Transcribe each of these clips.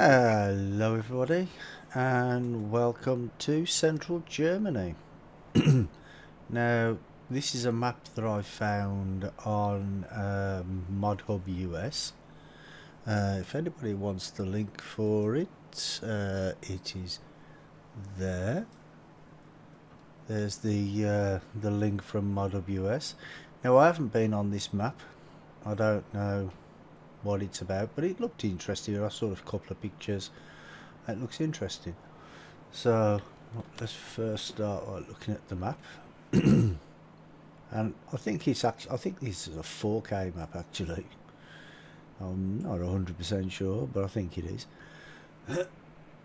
Hello everybody and welcome to Central Germany. Now this is a map that I found on ModHub US. If anybody wants the link for it, it is there. There's the link from ModHub US. Now I haven't been on this map. I don't know what it's about, but it looked interesting. I saw a couple of pictures. It looks interesting. So let's first start by looking at the map. And I think it's actually, I think this is a 4K map actually. I'm not 100% sure, but I think it is.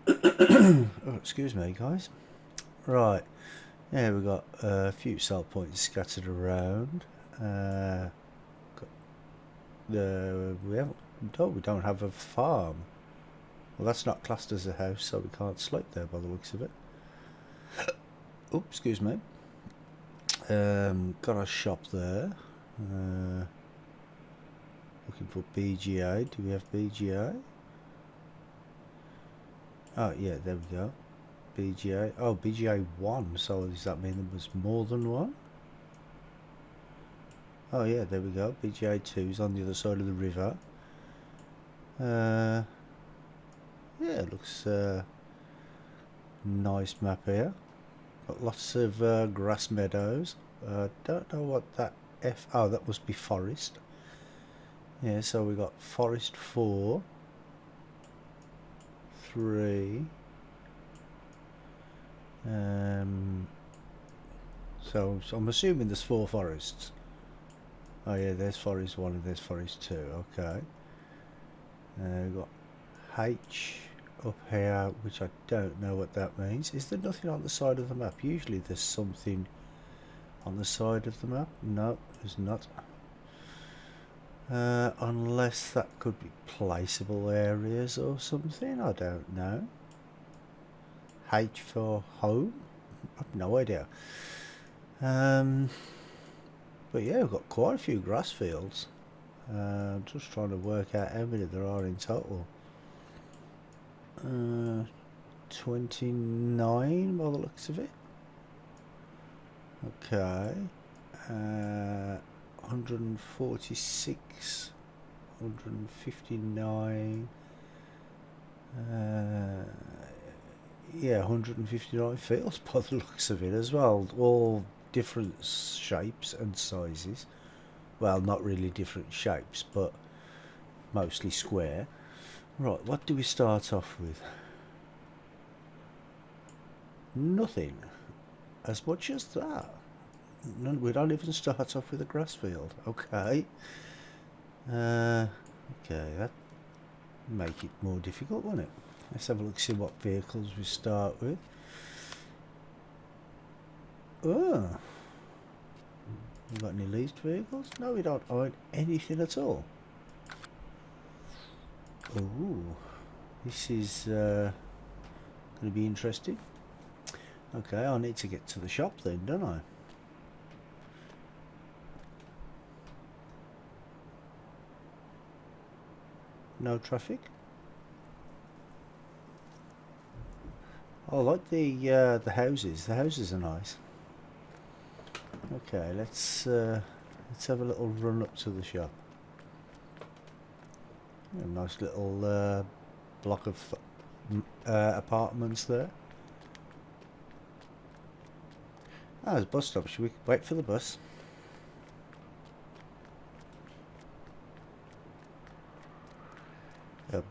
Oh, excuse me, guys. Right, yeah, we've got a few sell points scattered around. We don't have a farm. Well, that's not classed as a house, so we can't slope there by the looks of it. Oh, excuse me. Got a shop there. Looking for BGA. Do we have BGA? Oh, yeah, there we go. BGA. Oh, BGA 1. So does that mean there was more than one? Oh, yeah, there we go. BGA 2 is on the other side of the river. Yeah, it looks nice map here. Got lots of grass meadows. Don't know what that oh, that must be forest. Yeah, so we got forest 4, 3. So I'm assuming there's 4 forests. Oh yeah, there's forest 1 and there's forest 2. Okay. We've got H up here, which I don't know what that means. Is there nothing on the side of the map? Usually there's something on the side of the map. No, there's not. Unless that could be placeable areas or something. I don't know. H for home? I've no idea. But yeah, we've got quite a few grass fields. Just trying to work out how many there are in total. 29 by the looks of it. Okay. 146, 159. Yeah, 159 fields by the looks of it as well. All different shapes and sizes. Well, not really different shapes, but mostly square. Right, what do we start off with? Nothing. As much as that. No, we don't even start off with a grass field. Okay. Okay, that make it more difficult, won't it? Let's have a look, see what vehicles we start with. Oh. We got any leased vehicles? No, we don't own anything at all. Oh, this is going to be interesting. Okay, I need to get to the shop then, don't I? No traffic. I like the houses. The houses are nice. Okay, let's have a little run up to the shop. A nice little block of apartments there. Ah, there's a bus stop. Should we wait for the bus?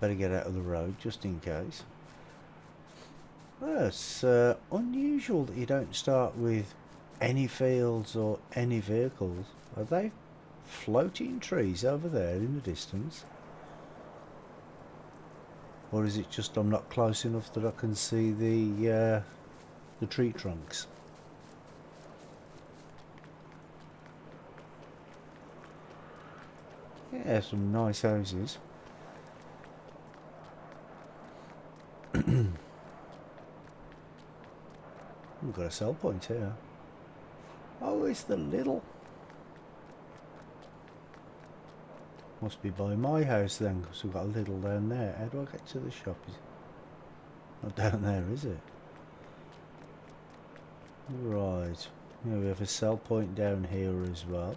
Better get out of the road just in case. Well, it's unusual that you don't start with any fields or any vehicles. Are they floating trees over there in the distance? Or is it just I'm not close enough that I can see the tree trunks? Yeah, some nice houses. We've got a sell point here. Oh, it's the little. Must be by my house then, because we've got a little down there. How do I get to the shop? Not down there, is it? Right. Yeah, we have a sell point down here as well.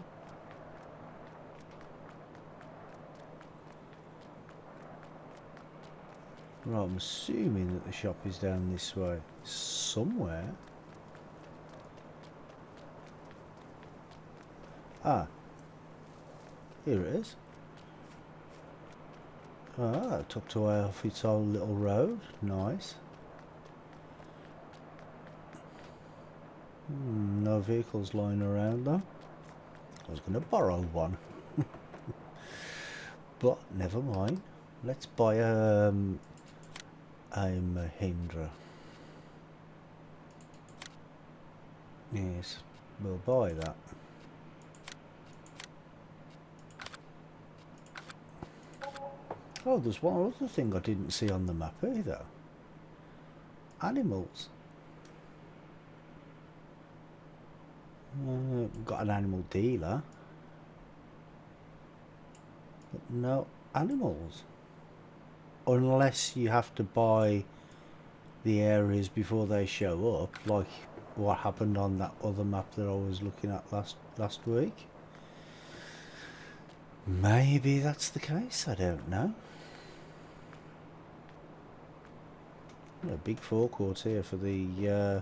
Right, I'm assuming that the shop is down this way somewhere. Ah, here it is. Ah, tucked away off its own little road. Nice. No vehicles lying around though. I was going to borrow one. But never mind. Let's buy a Mahindra. Yes, we'll buy that. Oh, there's one other thing I didn't see on the map either. Animals. We've got an animal dealer. But no animals. Unless you have to buy the areas before they show up, like what happened on that other map that I was looking at last week. Maybe that's the case, I don't know. A big forecourt here for the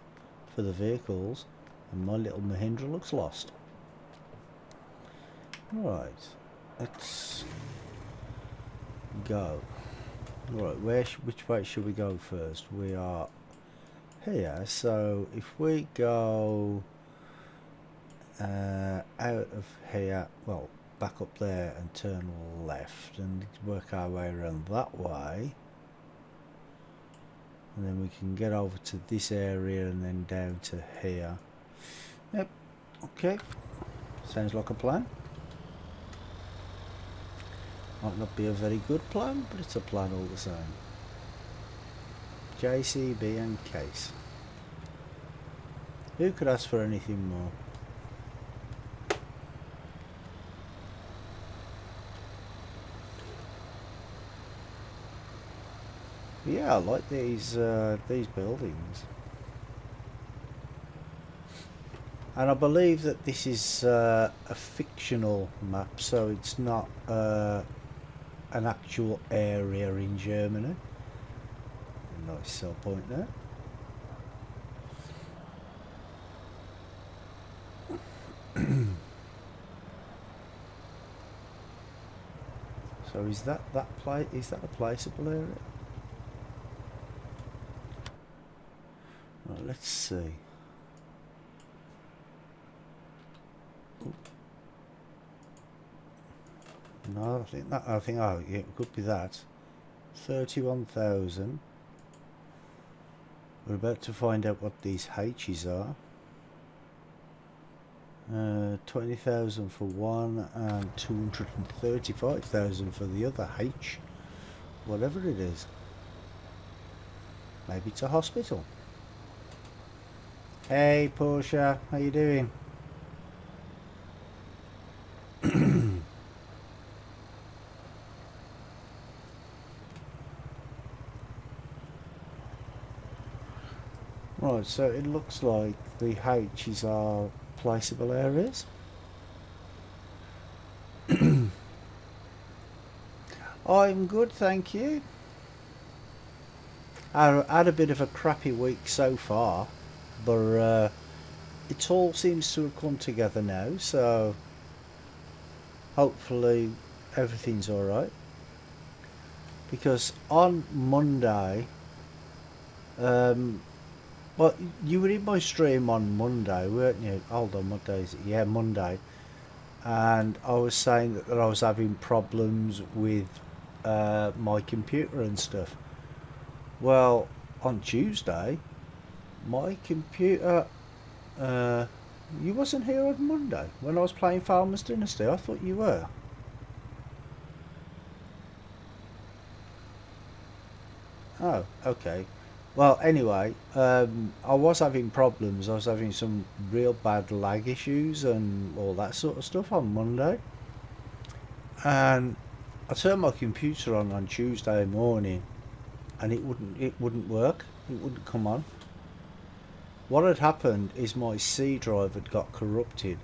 vehicles, and my little Mahindra looks lost. Right, let's go. Right, which way should we go first? We are here, so if we go out of here, well, back up there and turn left and work our way around that way, and then we can get over to this area and then down to here. Yep, okay, sounds like a plan. Might not be a very good plan, but it's a plan all the same. JCB and case. Who could ask for anything more? Yeah, I like these buildings. And I believe that this is a fictional map, so it's not an actual area in Germany. Nice sell point there. So is that place? Is that a placeable area? Right, let's see. No, I think oh yeah, it could be that. 31,000. We're about to find out what these H's are. 20,000 for one and 235,000 for the other H. Whatever it is. Maybe it's a hospital. Hey Portia, how you doing? Right, so it looks like the H's are placeable areas. I'm good, thank you. I had a bit of a crappy week so far, but it all seems to have come together now, so hopefully everything's alright. Because on Monday, well, you were in my stream on Monday, weren't you? Hold on, what day is it? Yeah, Monday. And I was saying that I was having problems with my computer and stuff. Well, on Tuesday, my computer... you wasn't here on Monday when I was playing Farmers Dynasty. I thought you were. Oh, okay. Well, anyway, I was having problems. I was having some real bad lag issues and all that sort of stuff on Monday. And I turned my computer on Tuesday morning, and it wouldn't work. It wouldn't come on. What had happened is my C drive had got corrupted,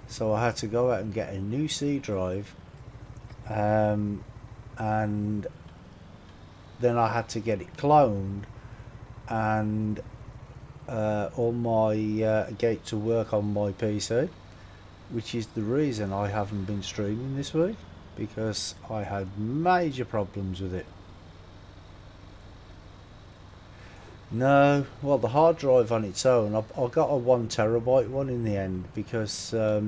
so I had to go out and get a new C drive, and then I had to get it cloned and all my get it to work on my PC, which is the reason I haven't been streaming this week, because I had major problems with it. No, well, the hard drive on its own, I got a 1 terabyte one in the end, because I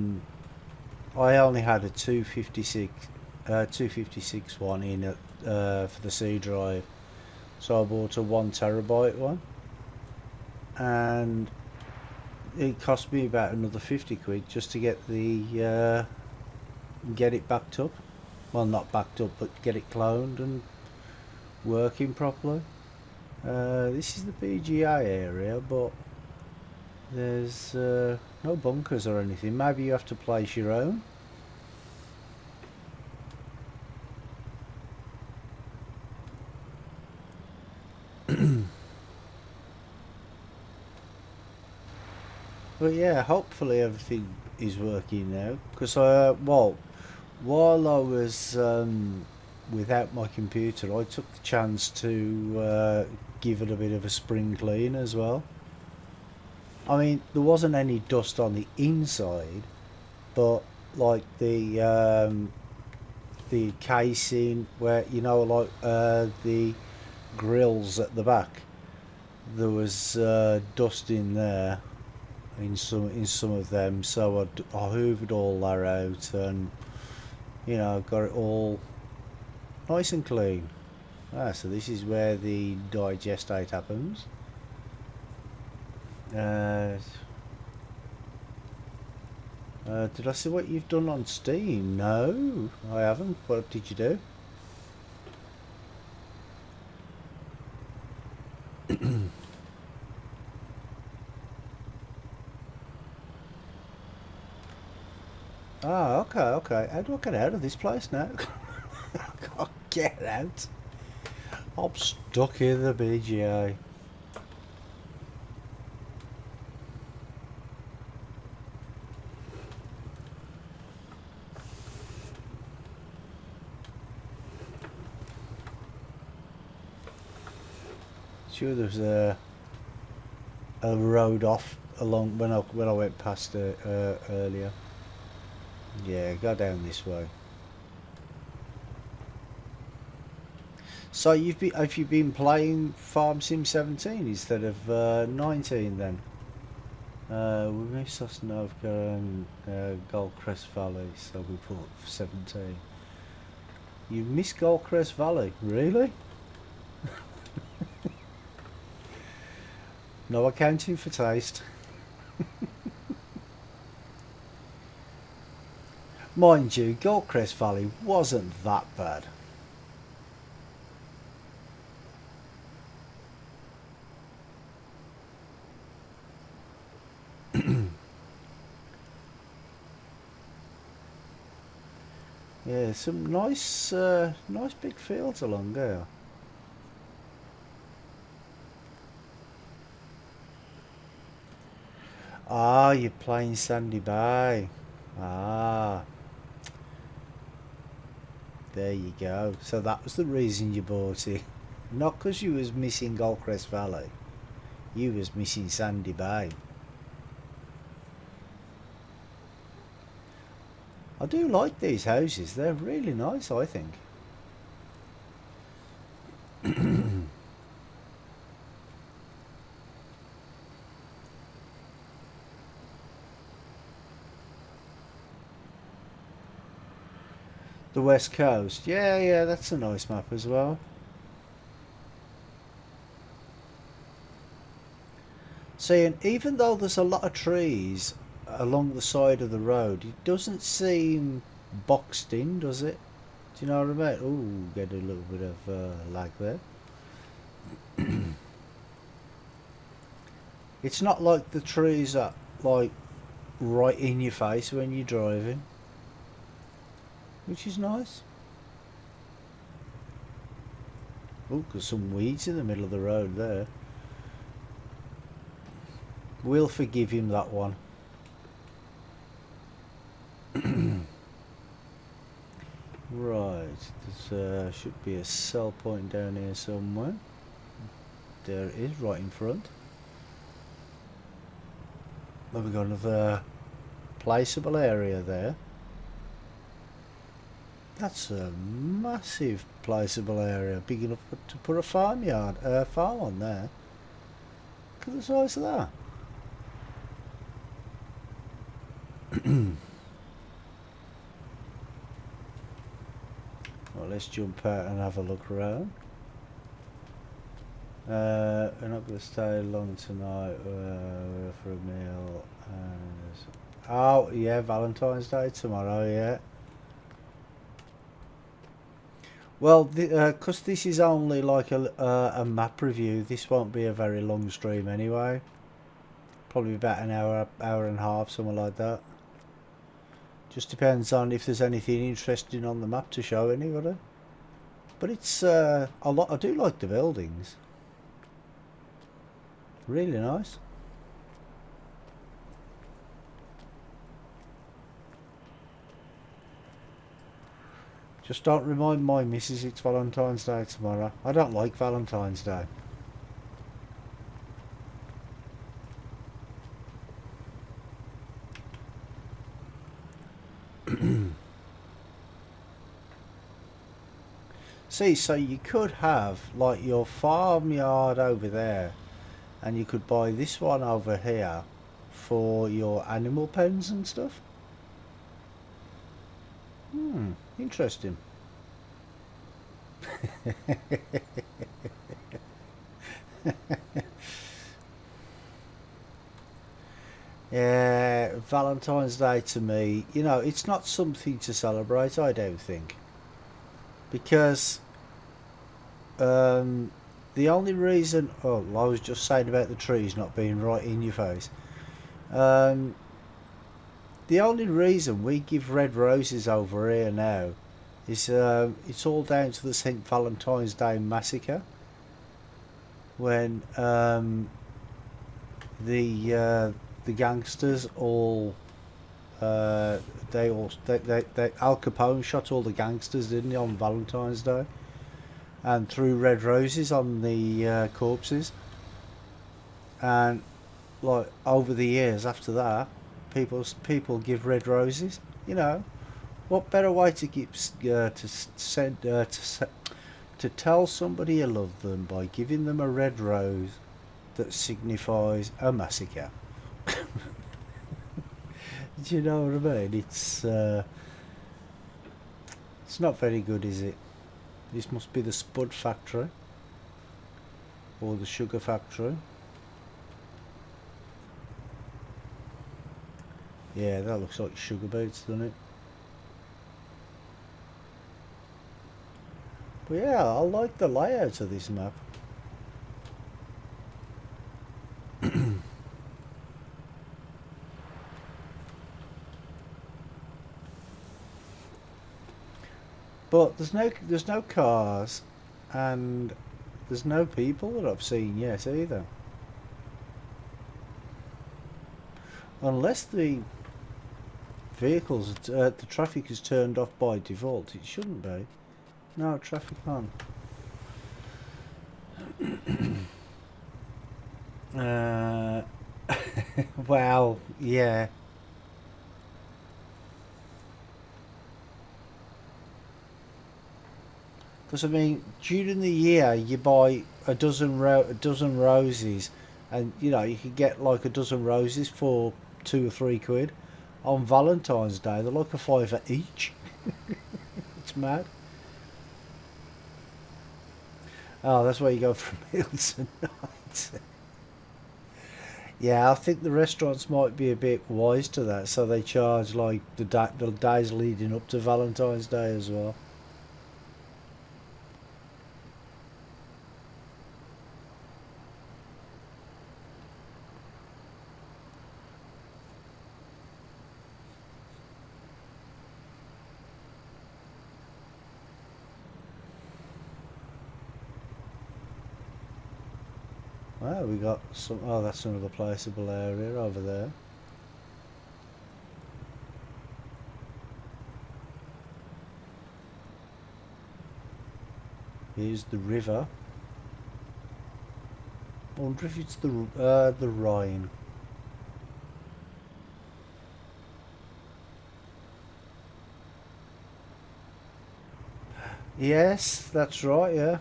only had a 256 one in it for the C drive, so I bought a 1 terabyte one, and it cost me about another 50 quid just to get the get it backed up. Well, not backed up, but get it cloned and working properly. This is the BGA area, but there's no bunkers or anything. Maybe you have to place your own. But yeah, hopefully everything is working now. Because well, while I was without my computer, I took the chance to give it a bit of a spring clean as well. I mean, there wasn't any dust on the inside, but like the casing, where like the grills at the back, there was dust in there in some of them, so I hoovered all that out and got it all nice and clean. So this is where the digestate happens. Did I see what you've done on Steam? No, I haven't. What did you do? Ah, okay. How do I get out of this place now? I can't get out. I'm stuck in the BGA. Sure, there's a road off along when I went past it earlier. Yeah, go down this way. So have you been playing Farm Sim 17 instead of 19 then? We missed Sosnovka and Goldcrest Valley, so we put 17. You missed Goldcrest Valley, really? No accounting for taste. Mind you, Goldcrest Valley wasn't that bad. Yeah, some nice big fields along there. Ah, you're playing Sandy Bay. Ah, there you go. So that was the reason you bought it. Not because you was missing Goldcrest Valley. You was missing Sandy Bay. I do like these houses. They're really nice, I think. The West Coast. Yeah, that's a nice map as well. See, and even though there's a lot of trees along the side of the road, it doesn't seem boxed in, does it? Do you know what I mean? Ooh, get a little bit of lag there. It's not like the trees are like right in your face when you're driving, which is nice. Oh, there's some weeds in the middle of the road there. We'll forgive him that one. Right, there should be a sell point down here somewhere. There it is, right in front. Then we've got another placeable area there. That's a massive placeable area, big enough to put a farm on there. Look at the size of that. Well, let's jump out and have a look around. We're not going to stay long tonight for a meal. Oh, yeah, Valentine's Day tomorrow, yeah. Well, because this is only like a map review, this won't be a very long stream anyway. Probably about an hour and a half, something like that. Just depends on if there's anything interesting on the map to show anybody. But it's a lot. I do like the buildings. Really nice. Just don't remind my missus it's Valentine's Day tomorrow. I don't like Valentine's Day. See, so you could have like your farmyard over there, and you could buy this one over here for your animal pens and stuff. Interesting. Yeah, Valentine's Day to me, you know, it's not something to celebrate, I don't think. Because the only reason, oh, I was just saying about the trees not being right in your face. The only reason we give red roses over here now is it's all down to the St. Valentine's Day massacre, when the gangsters all Al Capone shot all the gangsters, didn't he, on Valentine's Day, and threw red roses on the corpses. And like over the years after that, people give red roses. You know, what better way to give to tell somebody you love them by giving them a red rose that signifies a massacre? Do you know what I mean? It's not very good, is it? This must be the Spud factory or the sugar factory. Yeah, that looks like sugar beets, doesn't it? But yeah, I like the layout of this map. But there's no cars, and there's no people that I've seen yet either. Unless the vehicles, the traffic is turned off by default. It shouldn't be. No, traffic on. Well, yeah. Because I mean, during the year you buy a dozen roses, and you know you can get like a dozen roses for £2 or £3. On Valentine's Day, they're like a fiver each. It's mad. Oh, that's where you go for meals tonight. Yeah, I think the restaurants might be a bit wise to that, so they charge like the days leading up to Valentine's Day as well. Well, we got some. Oh, that's another placeable area over there. Here's the river. I wonder if it's the Rhine. Yes, that's right. Yeah,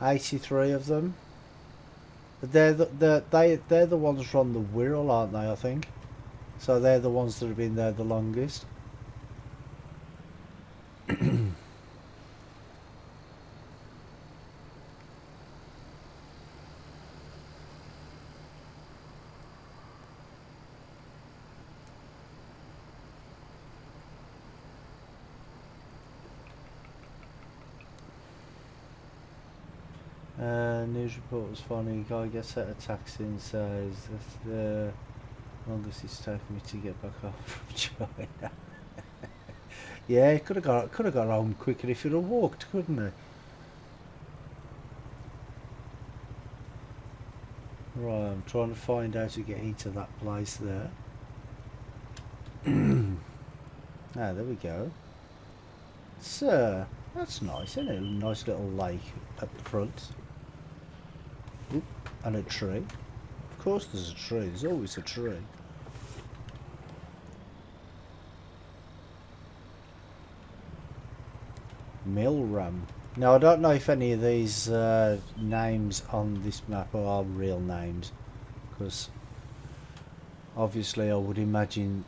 83 of them. But they're the ones from the Wirral, aren't they? I think. So they're the ones that have been there the longest. News report was funny. Guy gets out of taxi and says that's the longest it's taken me to get back home from China. Yeah, could have got home quicker if you'd have walked, couldn't it? Right, I'm trying to find how to get into that place there. Ah, there we go. So that's nice, isn't it? A nice little lake at the front. Oop, and a tree. Of course there's a tree, there's always a tree. Millram. Now I don't know if any of these names on this map are real names, because obviously I would imagine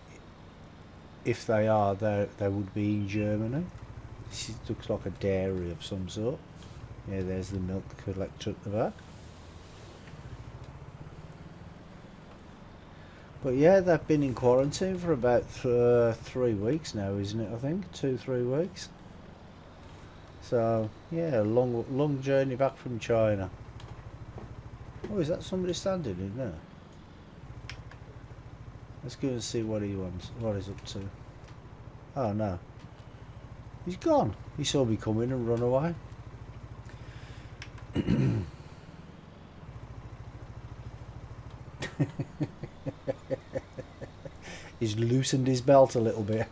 if they are, they would be in Germany. This looks like a dairy of some sort. Yeah, there's the milk collector at the back. But yeah, they've been in quarantine for about 3 weeks now, isn't it? I think 2-3 weeks. So yeah, long journey back from China. Oh, is that somebody standing in there? Let's go and see what he wants, what he's up to. Oh no, he's gone. He saw me come in and run away. He's loosened his belt a little bit.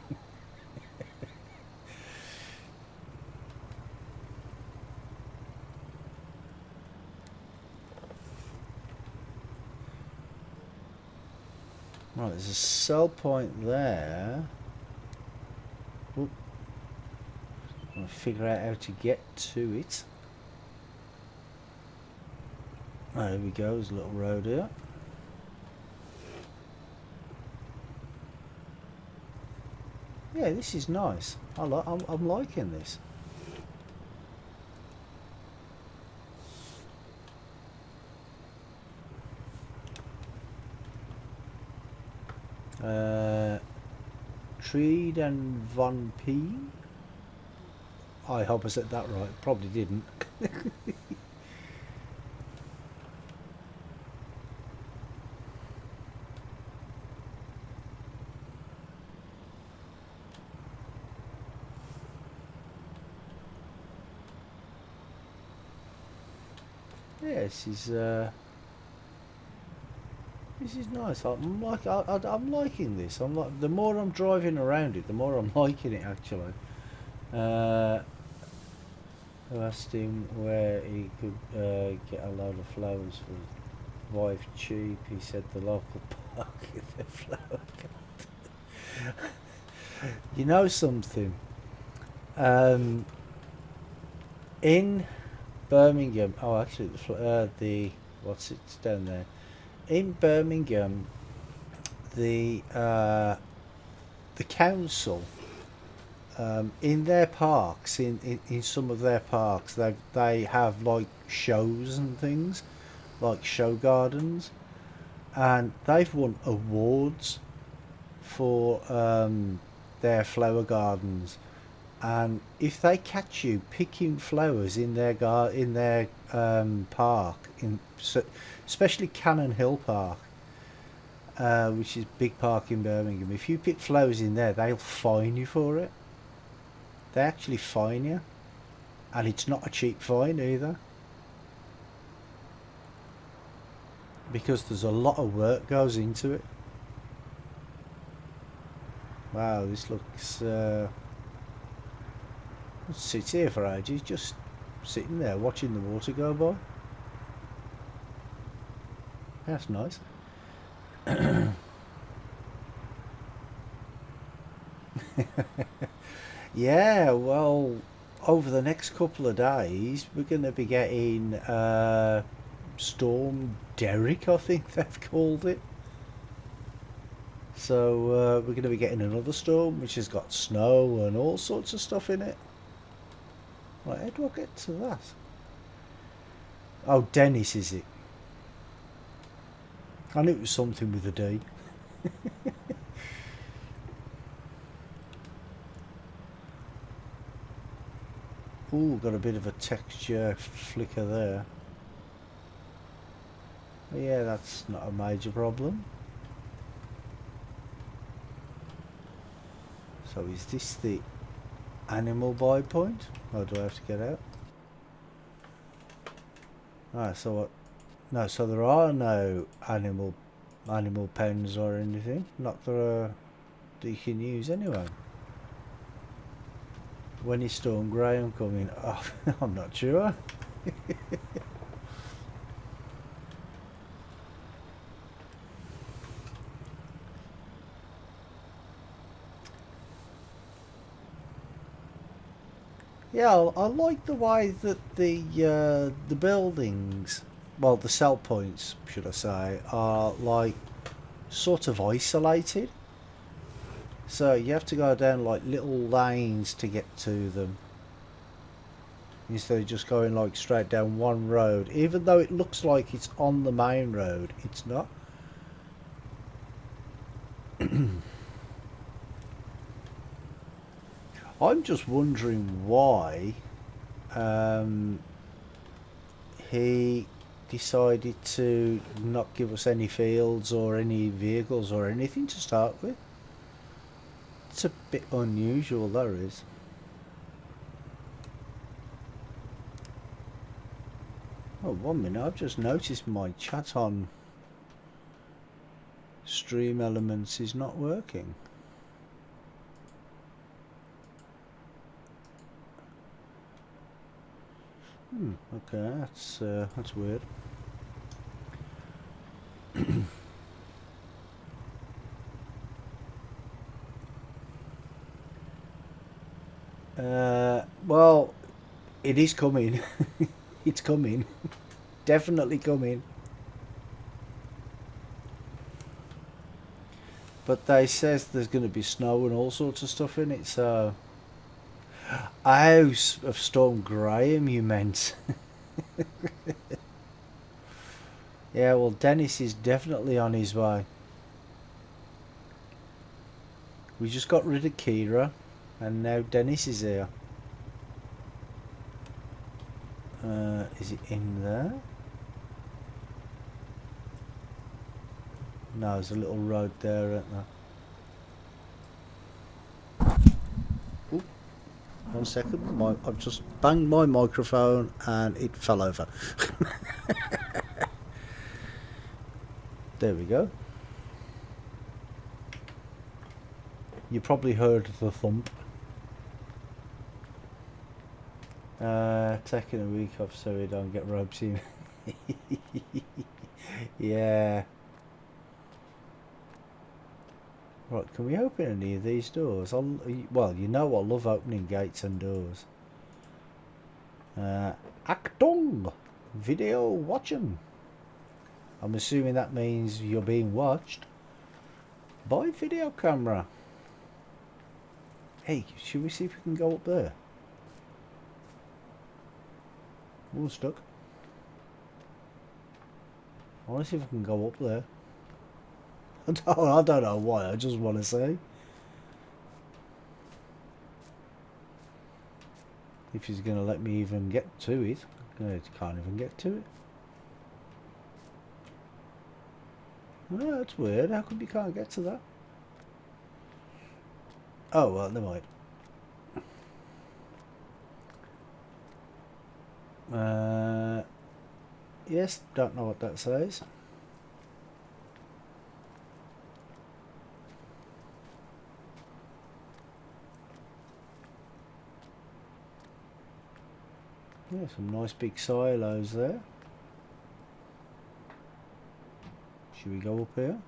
Right, there's a sell point there. Oop. I'm going to figure out how to get to it. Right, there we go, there's a little road here. Yeah, this is nice. I'm liking this. Treed and Von P. I hope I said that right. Probably didn't. Yes, this is nice. I'm liking this. The more I'm driving around it, the more I'm liking it actually. I asked him where he could get a load of flowers for his wife cheap. He said the local park in the flower garden. You know something? In Birmingham. Oh, actually, the what's it's down there. In Birmingham, the council, in their parks, in some of their parks, they have like shows and things, like show gardens, and they've won awards for their flower gardens. And if they catch you picking flowers in their park, especially Cannon Hill Park, which is a big park in Birmingham, if you pick flowers in there, they'll fine you for it. They actually fine you. And it's not a cheap find either, because there's a lot of work goes into it. Wow, this looks... sits here for ages, just sitting there watching the water go by. That's nice. Yeah, well, over the next couple of days we're going to be getting Storm Derek, I think they've called it. So we're going to be getting another storm which has got snow and all sorts of stuff in it. Right, how do I get to that? Oh, Dennis is it? I knew it was something with a D. Ooh, got a bit of a texture flicker there. Yeah, that's not a major problem. So is this the animal buy point? Or do I have to get out? Ah, so what? No, so there are no animal pens or anything. Not that you can use anyway. When is Storm Graham coming? Oh, I'm not sure. Yeah, I like the way that the buildings, well, the sell points, should I say, are like sort of isolated. So you have to go down like little lanes to get to them, instead of just going like straight down one road. Even though it looks like it's on the main road, it's not. I'm just wondering why he decided to not give us any fields or any vehicles or anything to start with. It's a bit unusual, that is. Oh, 1 minute, I've just noticed my chat on Stream Elements is not working. Okay, that's weird. Well, it is coming. It's coming. Definitely coming. But they says there's going to be snow and all sorts of stuff in it, so... House of Storm Graham, you meant. Yeah, well, Dennis is definitely on his way. We just got rid of Kira, and now Dennis is here. Is it in there? No, there's a little road there, isn't there? Ooh, 1 second. I've just banged my microphone and it fell over. There we go. You probably heard the thump. Taking a week off so we don't get ropes in. Yeah. Right, can we open any of these doors? Well, you know I love opening gates and doors. Achtung! Video watching. I'm assuming that means you're being watched by video camera. Hey, should we see if we can go up there? We're stuck. I want to see if I can go up there. I don't know why, I just want to see. If he's going to let me even get to it. I can't even get to it. Oh, that's weird. How come you can't get to that? Oh, well, never mind. Yes, don't know what that says. Yeah, some nice big silos there. Should we go up here?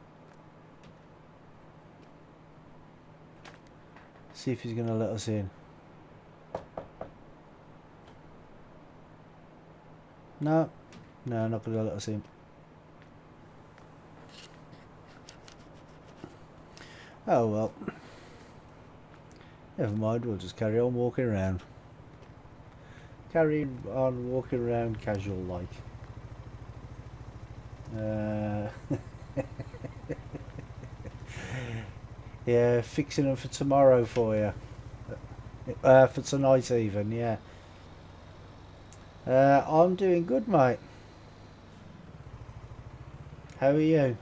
See if he's going to let us in. No, no, not going to let us in. Oh well. Never mind, we'll just carry on walking around. Carry on walking around casual like. Yeah, fixing them for tomorrow for you. For tonight even, yeah. I'm doing good, mate. How are you?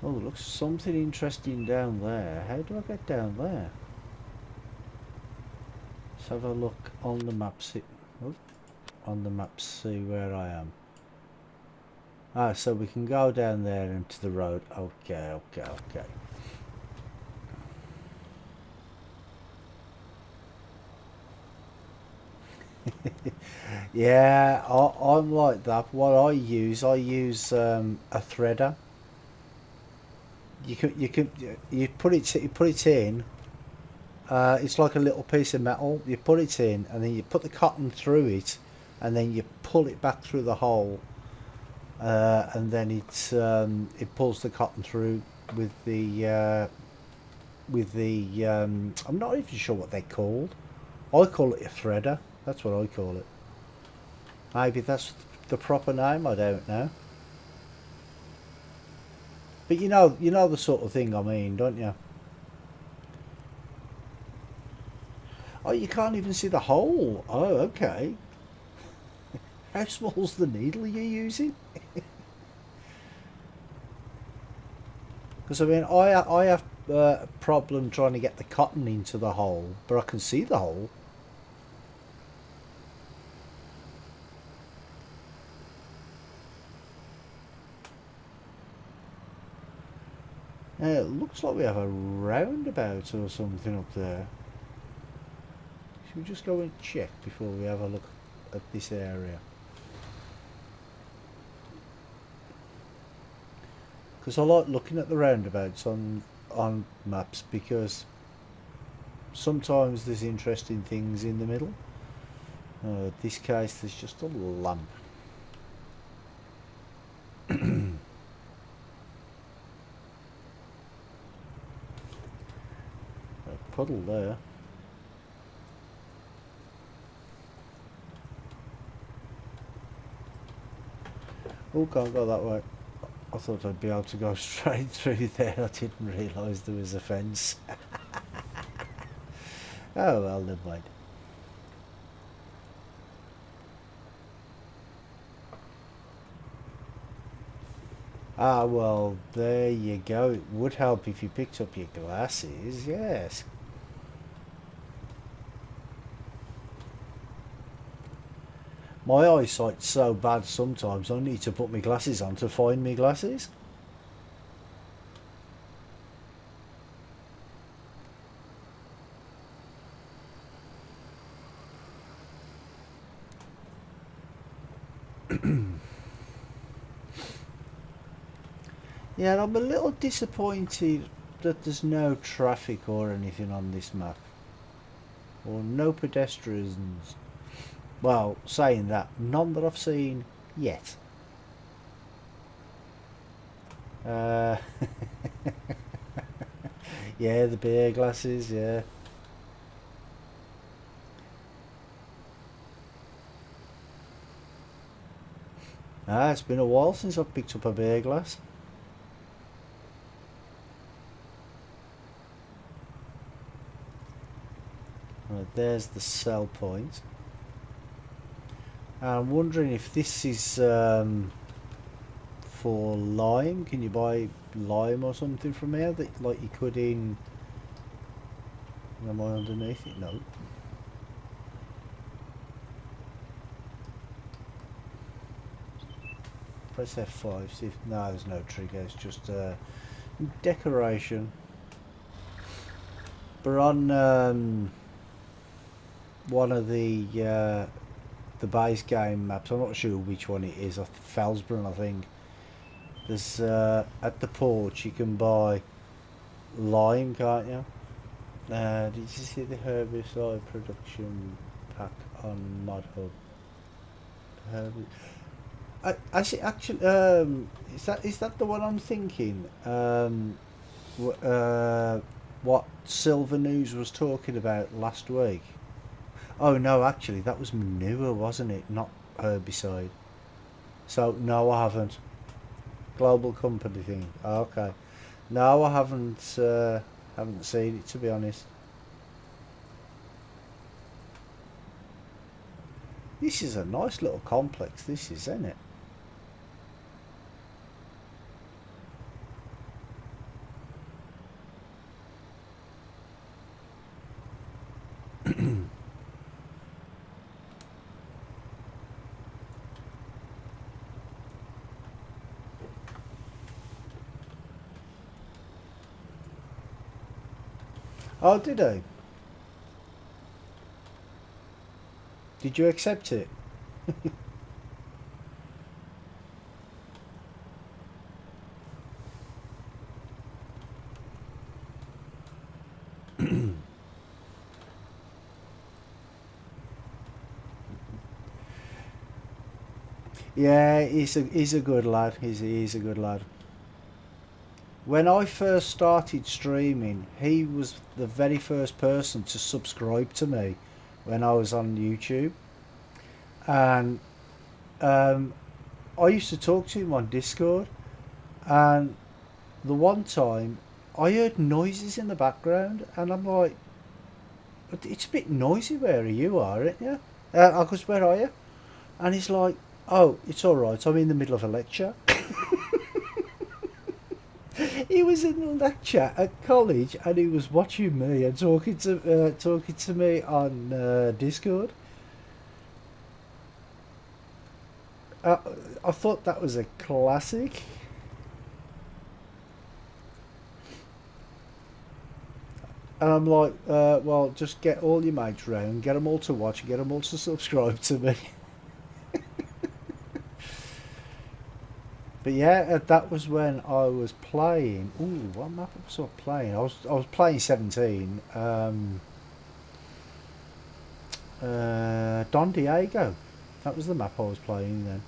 Oh, looks something interesting down there. How do I get down there? Let's have a look on the map. On the map, see where I am. Ah, so we can go down there into the road. Okay. Yeah, I'm like that. What I use a threader. You put it in. It's like a little piece of metal. You put it in, and then you put the cotton through it, and then you pull it back through the hole, and then it pulls the cotton through with the I'm not even sure what they're called. I call it a threader. That's what I call it. Maybe that's the proper name. I don't know. But you know the sort of thing I mean, don't you? Oh, you can't even see the hole. Oh, okay. How small's the needle you're using? Because I mean, I have a problem trying to get the cotton into the hole, but I can see the hole. It looks like we have a roundabout or something up there. Should we just go and check before we have a look at this area? Because I like looking at the roundabouts on maps, because sometimes there's interesting things in the middle. In this case, there's just a lamp. A puddle there. Oh, can't go that way. I thought I'd be able to go straight through there. I didn't realise there was a fence. Oh well, never mind. Ah, well, there you go. It would help if you picked up your glasses, yes. My eyesight's so bad sometimes I need to put my glasses on to find my glasses. Yeah, and I'm a little disappointed that there's no traffic or anything on this map. Or no pedestrians. Well, saying that, none that I've seen yet. Uh, yeah, the beer glasses, yeah. Ah, it's been a while since I've picked up a beer glass. Right, there's the sell point. I'm wondering if this is for lime. Can you buy lime or something from here that like you could in... Am I underneath it? No. Press F5, see if... No, there's no trigger, it's just decoration. But on one of the base game maps, I'm not sure which one it is, Felsbrunn I think, there's at the porch you can buy lime, can't you? Did you see the herbicide production pack on Mod Hub? Actually, is that the one I'm thinking? What Silver News was talking about last week? Oh no, actually that was manure, wasn't it? Not herbicide. So no, I haven't. Global company thing. Oh, okay. No, I haven't seen it, to be honest. This is a nice little complex, this is, isn't it? Oh, did I? Did you accept it? Yeah, he's a good lad. He's a good lad. When I first started streaming, he was the very first person to subscribe to me when I was on YouTube, and I used to talk to him on Discord, and the one time I heard noises in the background, and I'm like, it's a bit noisy where you are, isn't you? I goes, where are you? And he's like, oh, it's alright, I'm in the middle of a lecture. He was in a lecture at college and he was watching me and talking to me on Discord. I thought that was a classic. And I'm like, well, just get all your mates round, get them all to watch, and get them all to subscribe to me. But yeah, that was when I was playing. Ooh, what map was I playing? I was playing 17. Don Diego. That was the map I was playing then.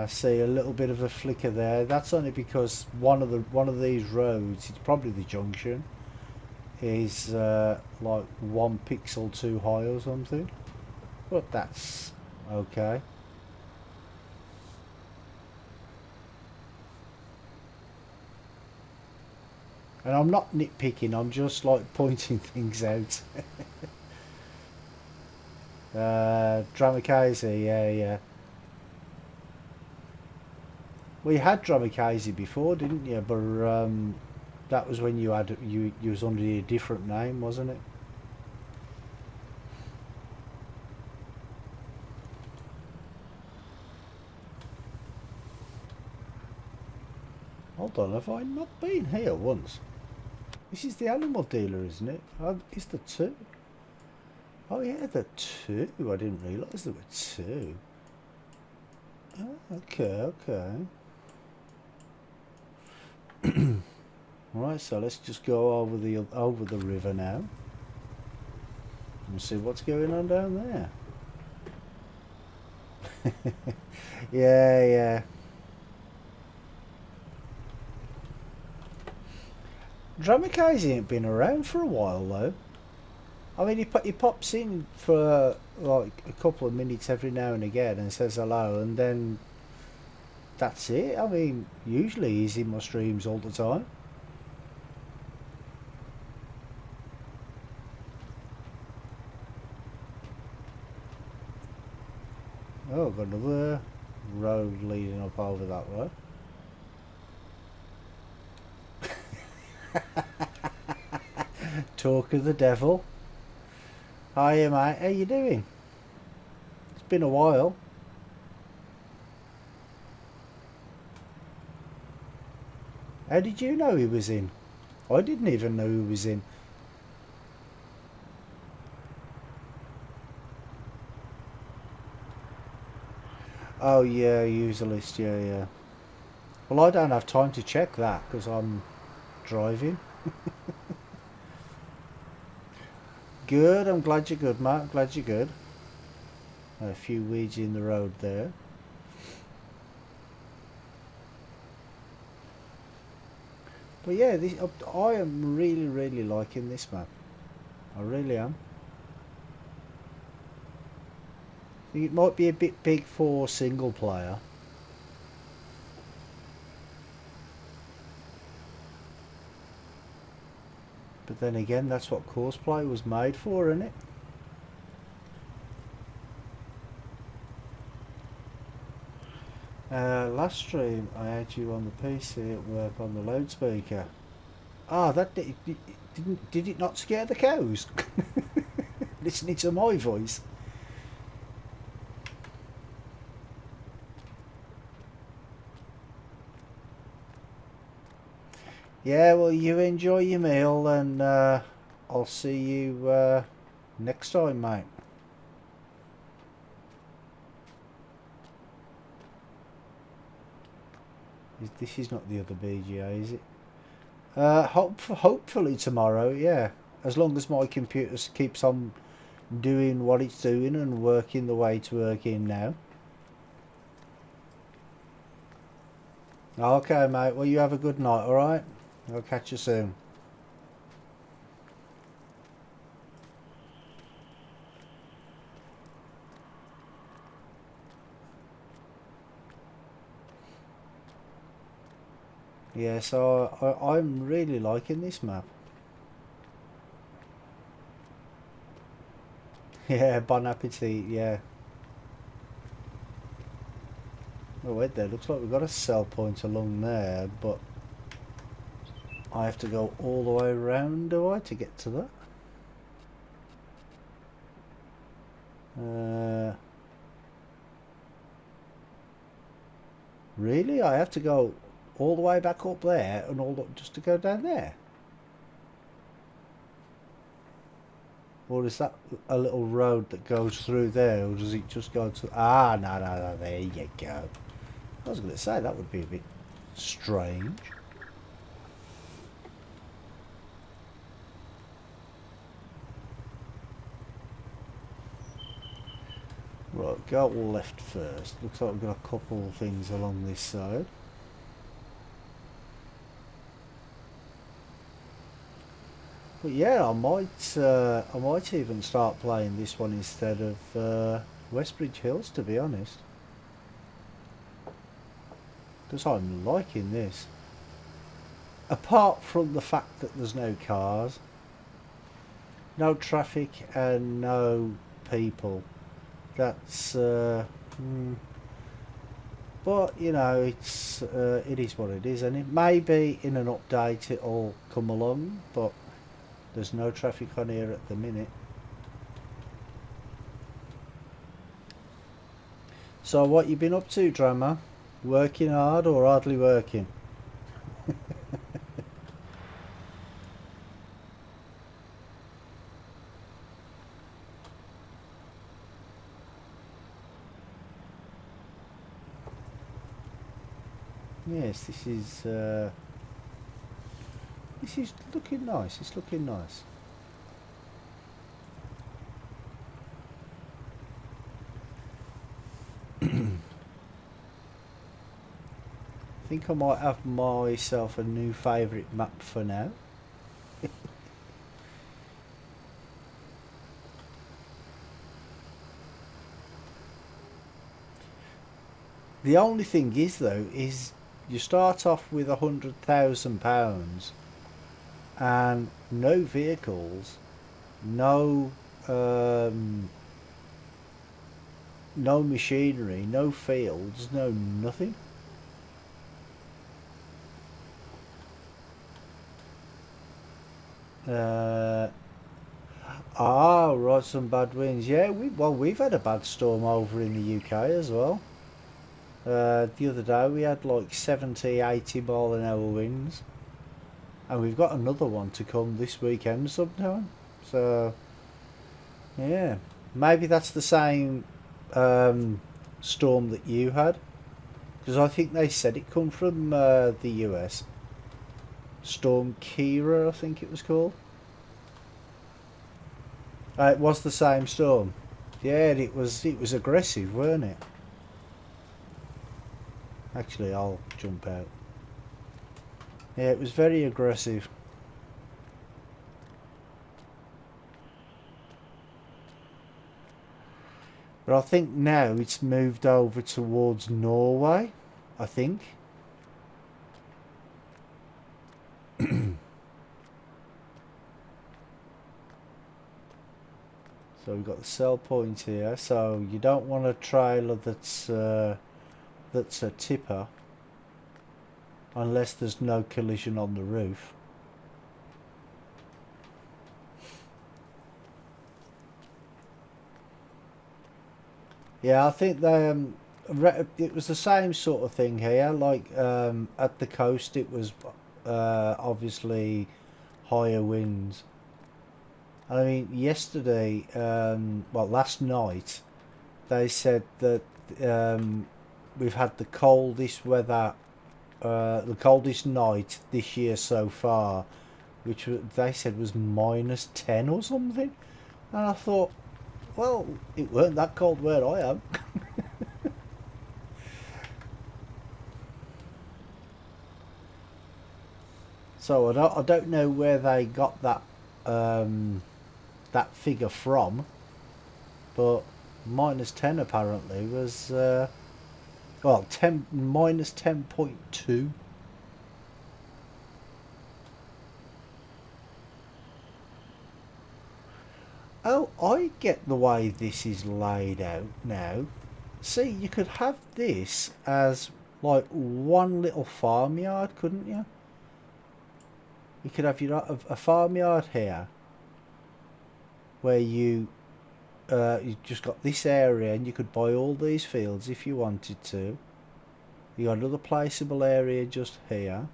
See a little bit of a flicker there. That's only because one of these roads, it's probably the junction, is like 1 pixel too high or something, but that's okay. And I'm not nitpicking, I'm just like pointing things out. Dramakazi, yeah. We had Dramakazi before, didn't you? But that was when you was under a different name, wasn't it? Hold on, have I not been here once? This is the animal dealer, isn't it? Is there two? Oh yeah, there are two. I didn't realise there were two. Oh, okay. Right, so let's just go over the river now and see what's going on down there. Yeah. Dramakazi ain't been around for a while though. I mean, he pops in for like a couple of minutes every now and again and says hello, and then that's it. I mean, usually he's in my streams all the time. Oh, got another road leading up over that way. Talk of the devil. Hiya mate, how you doing? It's been a while. How did you know he was in? I didn't even know he was in. Oh yeah, user list, yeah. Well, I don't have time to check that because I'm driving. Good, I'm glad you're good, mate. I'm glad you're good. A few weeds in the road there. But yeah, I am really liking this map. I really am. I think it might be a bit big for single player. But then again, that's what courseplay was made for, isn't it? Last stream I had you on the PC at work on the loudspeaker. Ah, that did it not scare the cows? Listening to my voice. Yeah, well, you enjoy your meal, and I'll see you next time, mate. This is not the other BGA, is it? Hopefully tomorrow, yeah. As long as my computer keeps on doing what it's doing and working the way it's working now. Okay, mate. Well, you have a good night, alright? I'll catch you soon. Yeah, so I'm really liking this map. Yeah, bon appetit, yeah. Oh, wait there. Looks like we've got a sell point along there, but I have to go all the way around, do I, to get to that? Really? I have to go all the way back up there and just to go down there? Or is that a little road that goes through there, or does it just go to... Ah, no, there you go. I was going to say, that would be a bit strange. Right, go left first. Looks like we've got a couple of things along this side. But yeah, I might even start playing this one instead of Westbridge Hills, to be honest. Because I'm liking this. Apart from the fact that there's no cars, no traffic and no people. That's but you know, it is what it is, and it may be in an update it'll come along, but there's no traffic on here at the minute. So what you been up to, drama? Working hard or hardly working? Yes, this is looking nice. It's looking nice. I think I might have myself a new favourite map for now. The only thing is though, is you start off with £100,000 and no vehicles, no no machinery, no fields, no nothing. Right, some bad winds. Yeah, we've had a bad storm over in the UK as well. The other day we had like 70, 80 mile an hour winds, and we've got another one to come this weekend sometime. So yeah, maybe that's the same storm that you had, because I think they said it come from the US. Storm Kira, I think it was called. It was the same storm. Yeah, it was aggressive, weren't it? Actually, I'll jump out. Yeah, it was very aggressive. But I think now it's moved over towards Norway, I think. So we've got the sell point here. So you don't want a trailer that's a tipper unless there's no collision on the roof. Yeah, I think they it was the same sort of thing here. Like at the coast, it was obviously higher winds. I mean, yesterday, well, last night, they said that we've had the coldest weather, the coldest night this year so far, which they said was -10 or something. And I thought, well, it weren't that cold where I am. So I don't know where they got that figure from, but -10 apparently was well, 10 -10.2. Oh, I get the way this is laid out now. See, you could have this as like one little farmyard, couldn't you? You could have a farmyard here where you just got this area, and you could buy all these fields if you wanted to. You got another placeable area just here,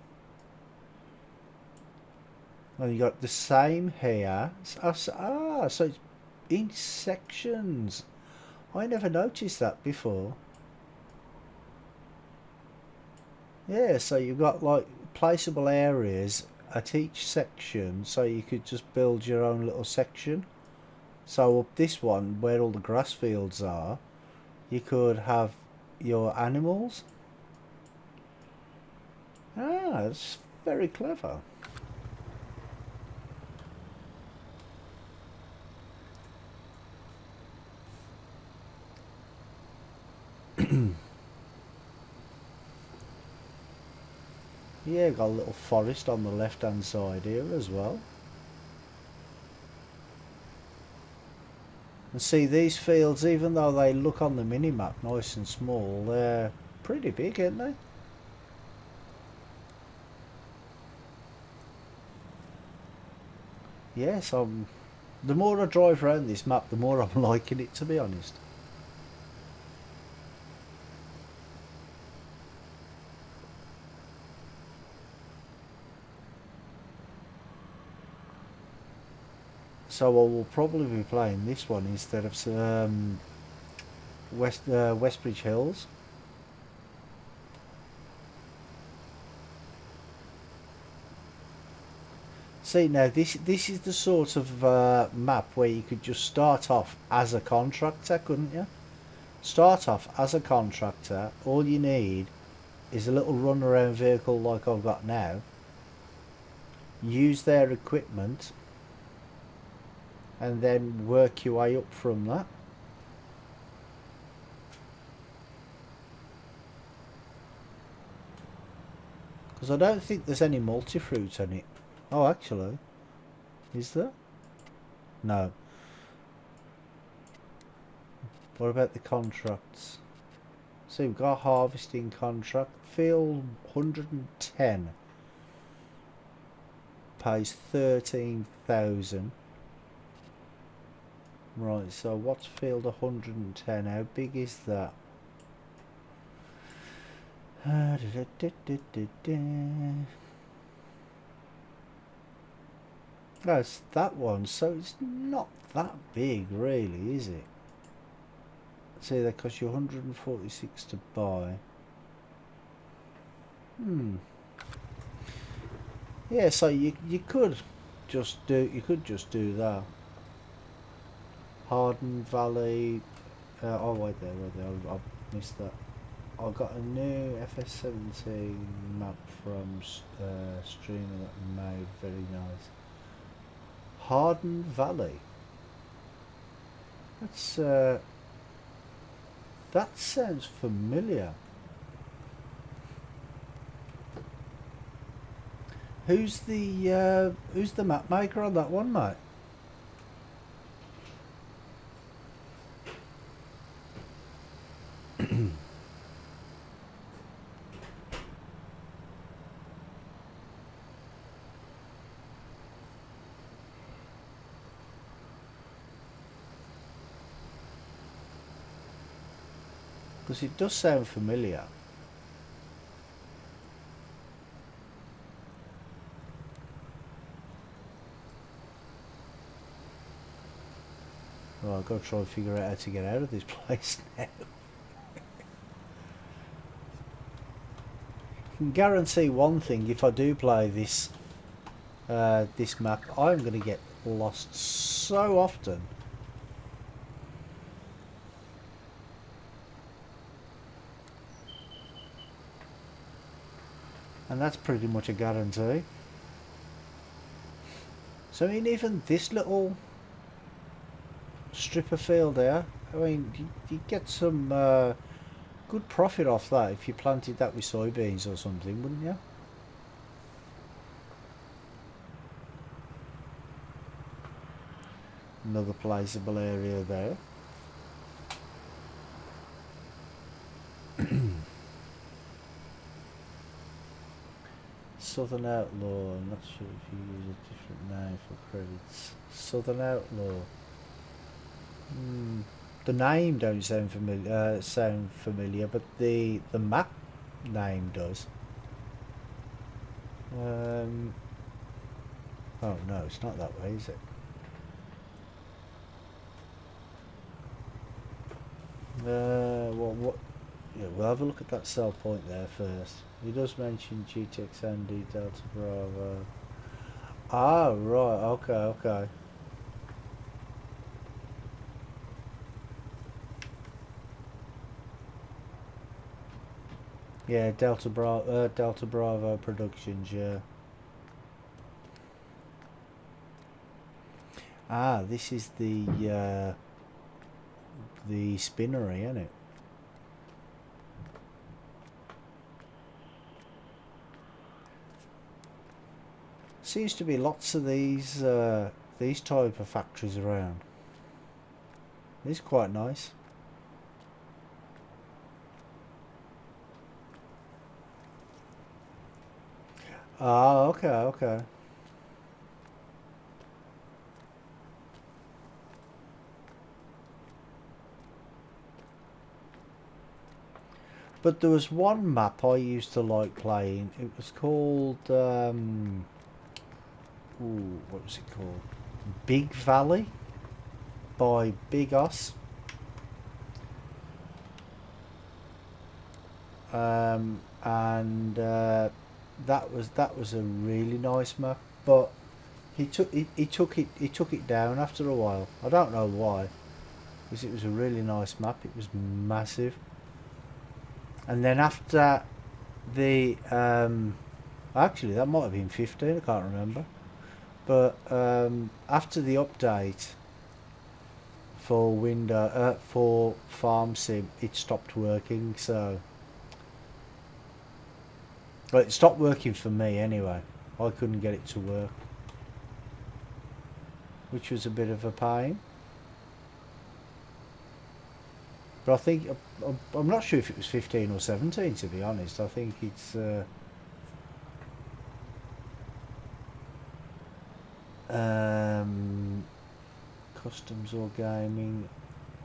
and you got the same here. So it's in sections. I never noticed that before. Yeah, so you've got like placeable areas at each section, so you could just build your own little section. So up this one, where all the grass fields are, you could have your animals. It's very clever. Yeah, got a little forest on the left hand side here as well. And see, these fields, even though they look on the mini-map nice and small, they're pretty big, aren't they? Yes, the more I drive around this map, the more I'm liking it, to be honest. So I will probably be playing this one instead of Westbridge Hills. See, now this is the sort of map where you could just start off as a contractor, couldn't you? Start off as a contractor. All you need is a little runaround vehicle like I've got now. Use their equipment, and then work your way up from that. Because I don't think there's any multi-fruit on it. Oh, actually, is there? No. What about the contracts? So we've got a harvesting contract. Field 110 pays 13,000. Right, so what's field 110? How big is that? That's that one, so it's not that big really, is it? See, that costs you 146 to buy. Yeah, so you could just do that. Hardin Valley. Oh wait there, I missed that. I got a new FS17 map from streamer that made, very nice. Hardin Valley. That's that sounds familiar. Who's the map maker on that one, mate? Because it does sound familiar. Well, I've got to try and figure out how to get out of this place now. I can guarantee one thing: if I do play this this map, I'm going to get lost so often. And that's pretty much a guarantee. So I mean, even this little strip of field there, I mean, you get some good profit off that if you planted that with soybeans or something, wouldn't you? Another placeable area there. Southern Outlaw, I'm not sure if you use a different name for credits. Southern Outlaw. The name don't sound familiar, but the map name does. Oh no, it's not that way, is it? What? Yeah, we'll have a look at that sell point there first. He does mention GTX and Delta Bravo. Ah, right. Okay. Yeah, Delta Bravo Productions. Yeah. Ah, this is the spinnery, isn't it? Seems to be lots of these type of factories around. It's quite nice. Ah, okay. But there was one map I used to like playing. It was called what was it called? Big Valley by Big Us. That was a really nice map, but he took it down after a while. I don't know why, because it was a really nice map. It was massive. And then after the actually that might have been 15, I can't remember. But after the update for for Farm Sim, it stopped working. So, well, it stopped working for me anyway. I couldn't get it to work, which was a bit of a pain. But I think I'm not sure if it was 15 or 17, to be honest. I think it's customs or gaming.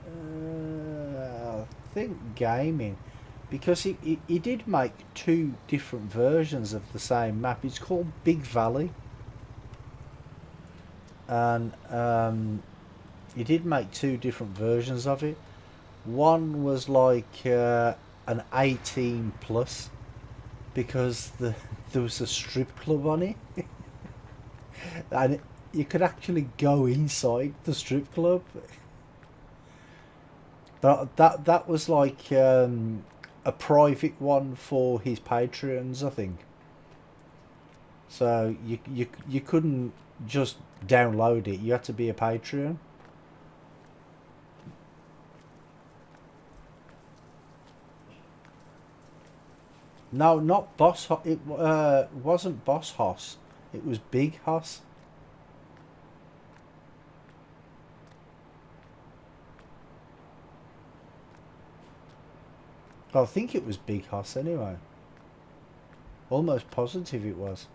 I think gaming, because he did make two different versions of the same map. It's called Big Valley, and he did make two different versions of it. One was like an 18 plus, because there was a strip club on it, and you could actually go inside the strip club. But that was like a private one for his Patreons, I think. So you couldn't just download it. You had to be a Patreon. No, not Boss. It wasn't Boss Hoss. It was Big Hoss. I think it was Big Hoss anyway. Almost positive it was.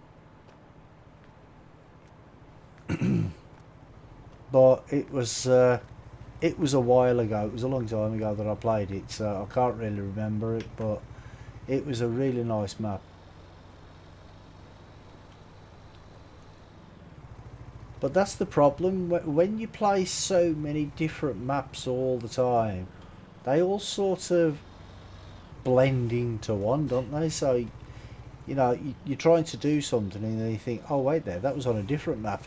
But it was a while ago. It was a long time ago that I played it, so I can't really remember it. But it was a really nice map. But that's the problem when you play so many different maps all the time. They all sort of blend into one, don't they? So, you know, you're trying to do something and then you think, oh wait there, that was on a different map.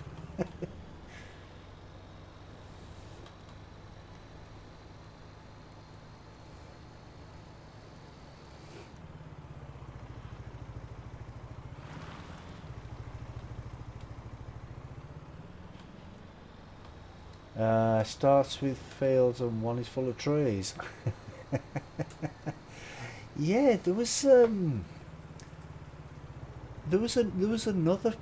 Starts with fields and one is full of trees. Yeah, there was another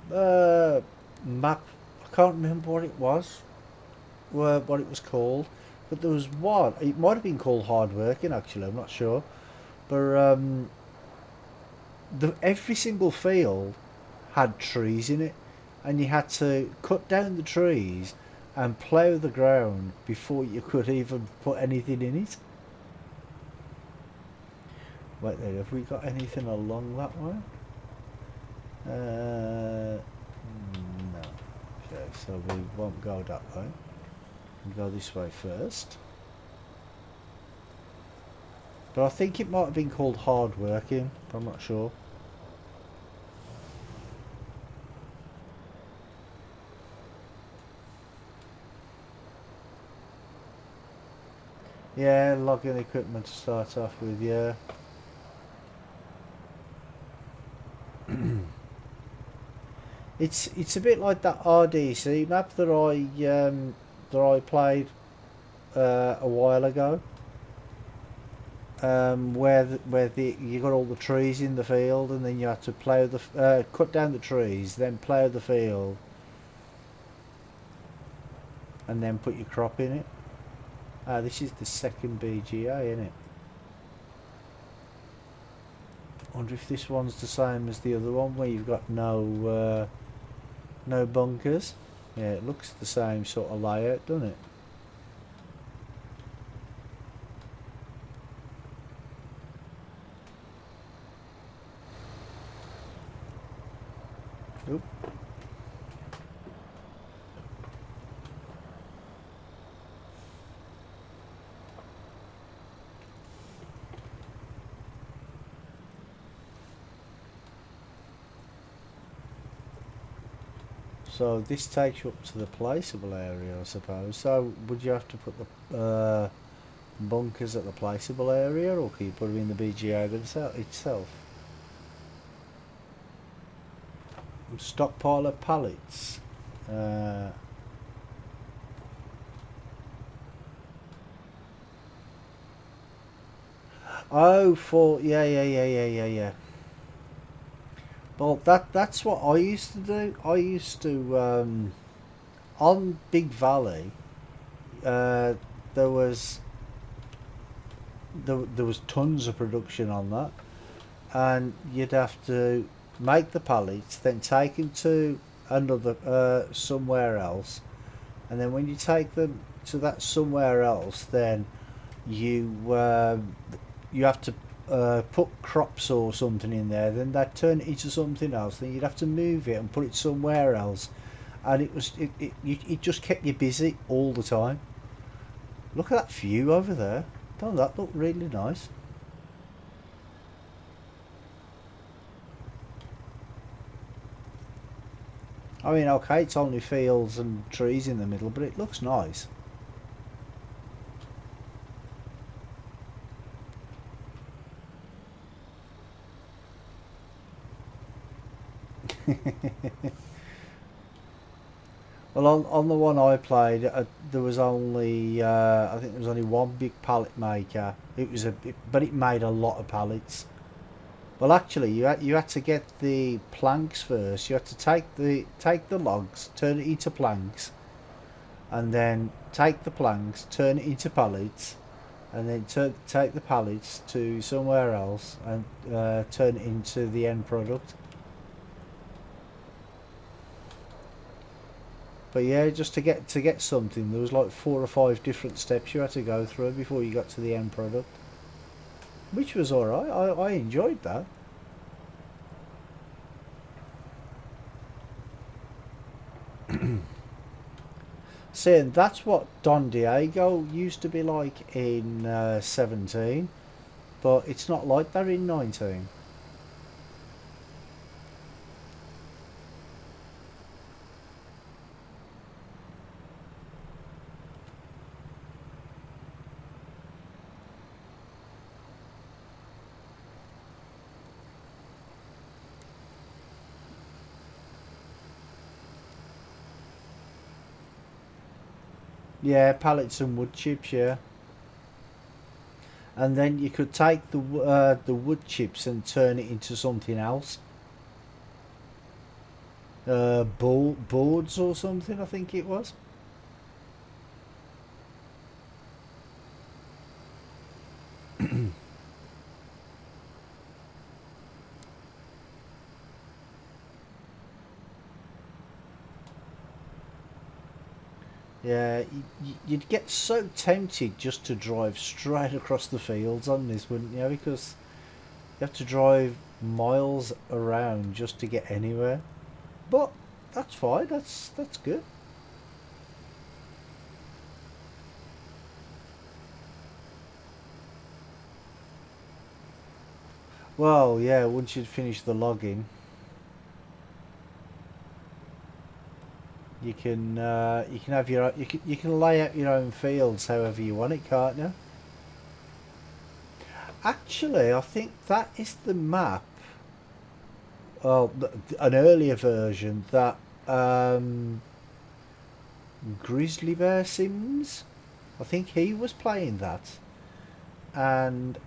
map. I can't remember what it was, what it was called, but there was one. It might have been called Hard Working, actually. I'm not sure, but every single field had trees in it, and you had to cut down the trees and plough the ground before you could even put anything in it. Wait there, have we got anything along that way? No. Okay, so we won't go that way. We'll go this way first. But I think it might have been called Hard Working, but I'm not sure. Yeah, logging equipment to start off with, yeah. It's a bit like that RDC map that I played a while ago, where you got all the trees in the field, and then you have to plough cut down the trees, then plough the field, and then put your crop in it. This is the second BGA, isn't it? I wonder if this one's the same as the other one, where you've got no bunkers. Yeah, it looks the same sort of layout, doesn't it? Oop. So this takes you up to the placeable area, I suppose. So would you have to put the bunkers at the placeable area, or can you put them in the BGA itself? Stockpile of pallets. Oh, yeah. Well, that's what I used to do. I used to on Big Valley. There was there was tons of production on that, and you'd have to make the pallets, then take them to another somewhere else, and then when you take them to that somewhere else, then you you have to put crops or something in there. Then they'd turn it into something else. Then you'd have to move it and put it somewhere else, and it just kept you busy all the time. Look at that view over there. Don't that look really nice? I mean, okay, it's only fields and trees in the middle, but it looks nice. Well, on the one I played, there was only I think there was only one big pallet maker. But it made a lot of pallets. Well, actually, you had to get the planks first. You had to take the logs, turn it into planks, and then take the planks, turn it into pallets, and then take the pallets to somewhere else and turn it into the end product. But yeah, just to get something, there was like 4 or 5 different steps you had to go through before you got to the end product, which was all right. I enjoyed that. Saying that's what Don Diego used to be like in 17, but it's not like that in 19. Yeah, pallets and wood chips, yeah. And then you could take the wood chips and turn it into something else. Boards or something, I think it was. Yeah, you'd get so tempted just to drive straight across the fields on this, wouldn't you? Because you have to drive miles around just to get anywhere. But that's fine. That's good. Well, yeah. Once you'd finish the logging, you can have your you can lay out your own fields however you want it, can't you? Actually, I think that is the map. Well, an earlier version that Grizzly Bear Sims. I think he was playing that, and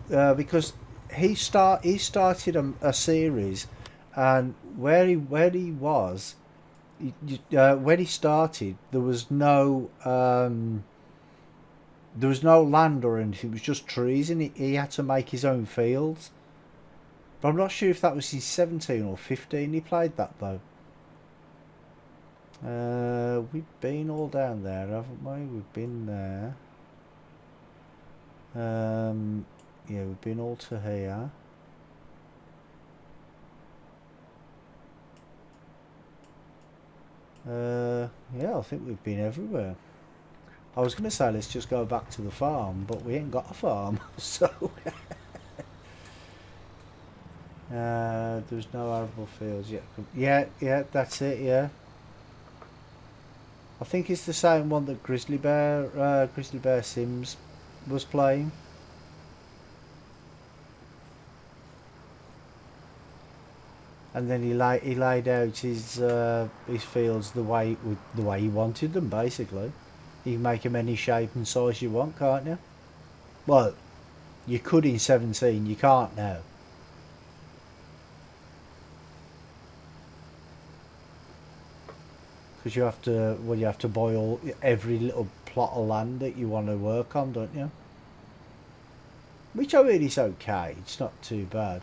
because he started a series, and where he was, when he started, there was no land or anything. It was just trees, and he had to make his own fields. But I'm not sure if that was his 17 or 15. He played that though. We've been all down there, haven't we? We've been there. Yeah, we've been all to here. Yeah, I think we've been everywhere. I was going to say let's just go back to the farm, but we ain't got a farm, so there's no arable fields yet. Yeah, that's it. Yeah, I think it's the same one that Grizzly Bear Sims was playing. And then he laid out his fields the way he wanted them. Basically, you can make them any shape and size you want, can't you? Well, you could in 17. You can't now. Because you have to, well, you have to buy every little plot of land that you want to work on, don't you? Which I mean is okay, it's not too bad.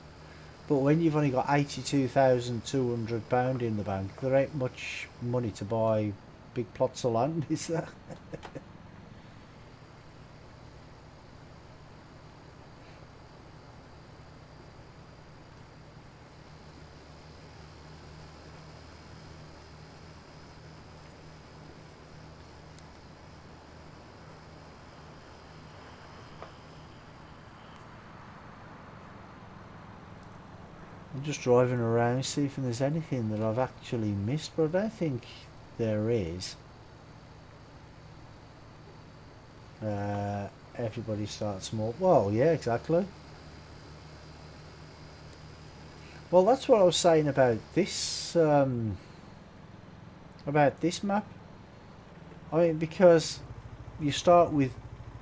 But when you've only got £82,200 in the bank, there ain't much money to buy big plots of land, is there? I'm just driving around, see if there's anything that I've actually missed, but I don't think there is. Everybody starts small. Well, yeah, exactly. Well, that's what I was saying about this map. I mean, because you start with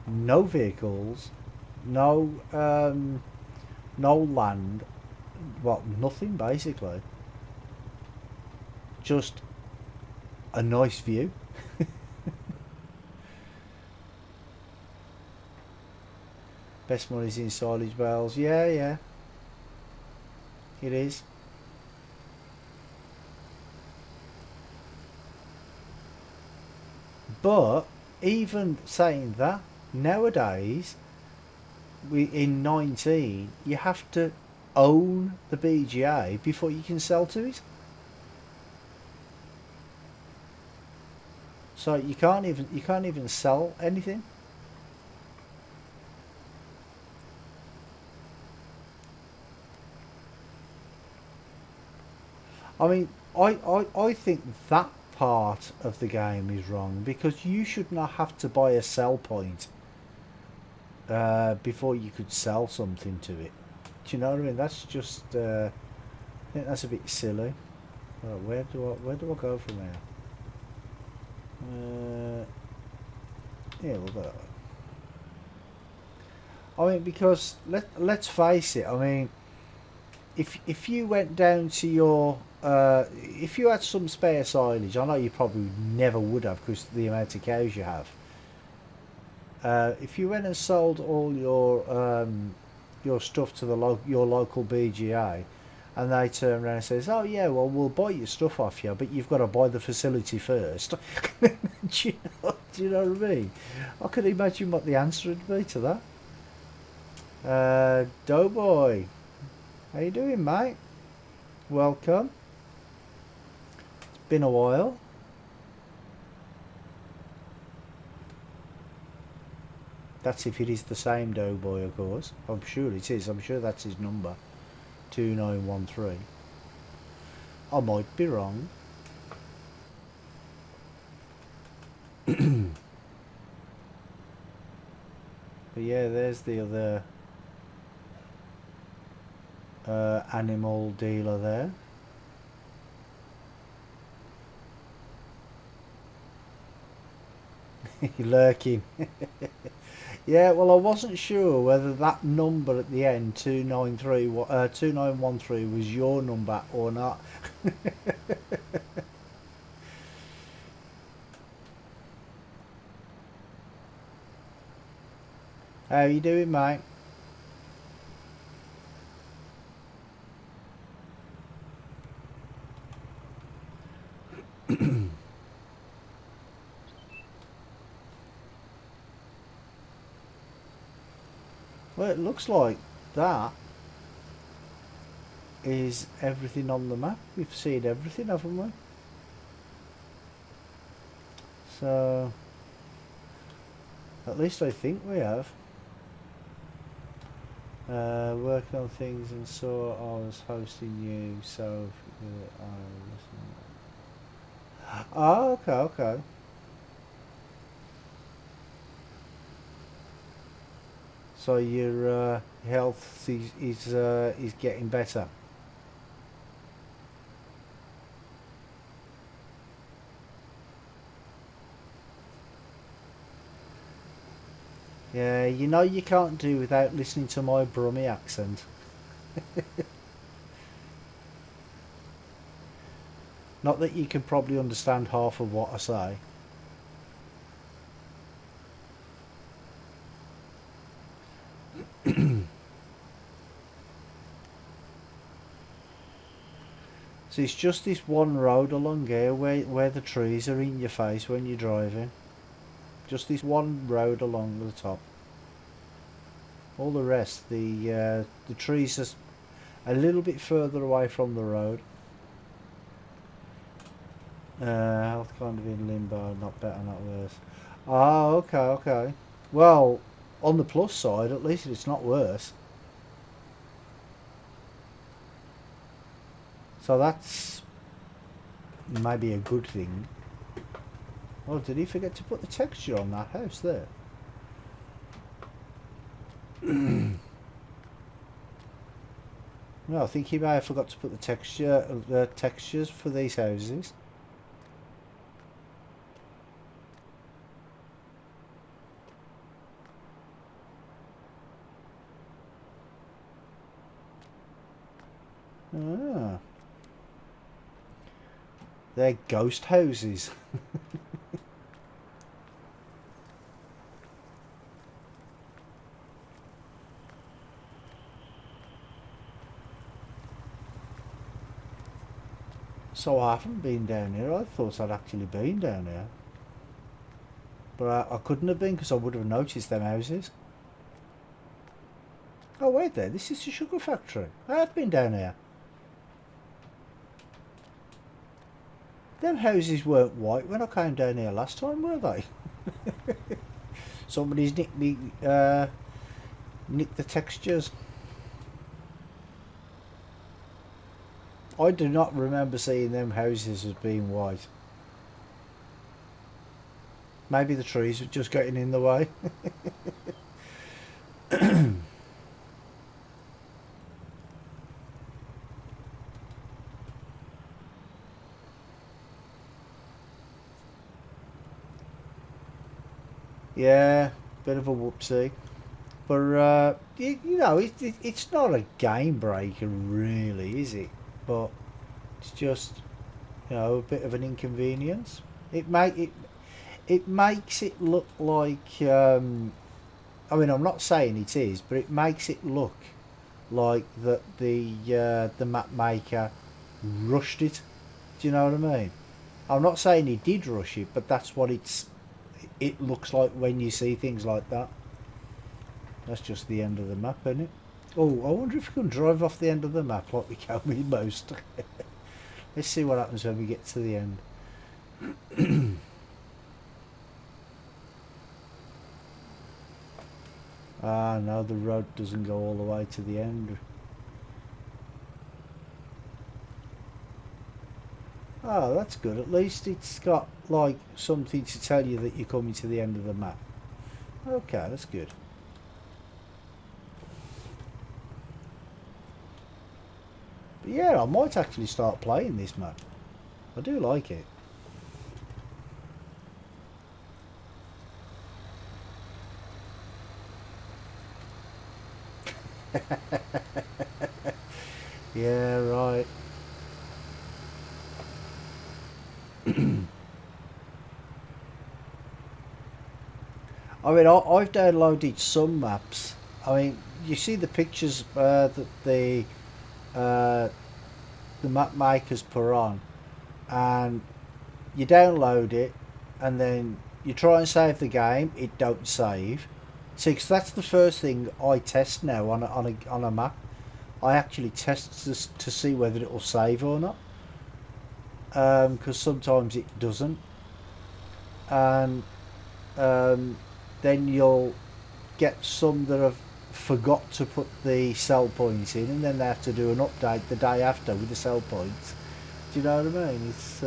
no vehicles, no no land, well, nothing basically. Just a nice view. Best money's in silage bales. Yeah, yeah. It is. But even saying that, nowadays, in 19, you have to own the BGA before you can sell to it. So you can't even sell anything. I mean, I think that part of the game is wrong because you should not have to buy a sell point before you could sell something to it. Do you know what I mean? That's just I think that's a bit silly. Right, where do I go from here? Yeah, we'll go. I mean, because let's face it. I mean, if you went down to your if you had some spare silage, I know you probably never would have because the amount of cows you have. If you went and sold all your stuff to your local BGA, and they turn around and says, "Oh yeah, well we'll buy your stuff off you, but you've got to buy the facility first." do you know what I mean? I could imagine what the answer would be to that. Doughboy, how you doing, mate? Welcome. It's been a while. That's if it is the same Doughboy, of course. I'm sure it is. I'm sure that's his number. 2913. I might be wrong. But yeah, there's the other animal dealer there. Lurking. Yeah, well, I wasn't sure whether that number at the end, 2913, was your number or not. How you doing, mate? Well, it looks like that is everything on the map. We've seen everything, haven't we? So, at least I think we have. Working on things and saw I was hosting you, so I was. Oh, okay, okay. So your health is getting better. Yeah, you know you can't do without listening to my Brummie accent. Not that you can probably understand half of what I say. So it's just this one road along here where the trees are in your face when you're driving. Just this one road along the top. All the rest, the trees are a little bit further away from the road. Health kind of in limbo, not better, not worse. Oh, okay, okay. Well, on the plus side, at least it's not worse. So that's maybe a good thing. Oh, did he forget to put the texture on that house there? No, I think he may have forgot to put the textures for these houses. Ah. They're ghost houses. So I haven't been down here. I thought I'd actually been down here. But I couldn't have been because I would have noticed them houses. Oh, wait there. This is the sugar factory. I have been down here. Them houses weren't white when I came down here last time, were they? Somebody's nicked the textures. I do not remember seeing them houses as being white. Maybe the trees were just getting in the way. Yeah, bit of a whoopsie. But, you know, it's not a game breaker really, is it? But it's just, you know, a bit of an inconvenience. It makes it look like, I mean, I'm not saying it is, but it makes it look like that the map maker rushed it. Do you know what I mean? I'm not saying he did rush it, but that's what it looks like when you see things like that. That's just the end of the map, isn't it? Oh, I wonder if we can drive off the end of the map like we can with most. Let's see what happens when we get to the end. Ah, no, the road doesn't go all the way to the end. Oh, that's good. At least it's got, like, something to tell you that you're coming to the end of the map. Okay, that's good. But yeah, I might actually start playing this map. I do like it. Yeah, right. I mean, I've downloaded some maps. I mean, you see the pictures that uh, the map makers put on, and you download it, and then you try and save the game. It don't save. See, 'cause that's the first thing I test now on a map. I actually test to see whether it will save or not, because sometimes it doesn't, and then you'll get some that have forgot to put the sell points in, and then they have to do an update the day after with the sell points. Do you know what I mean? It's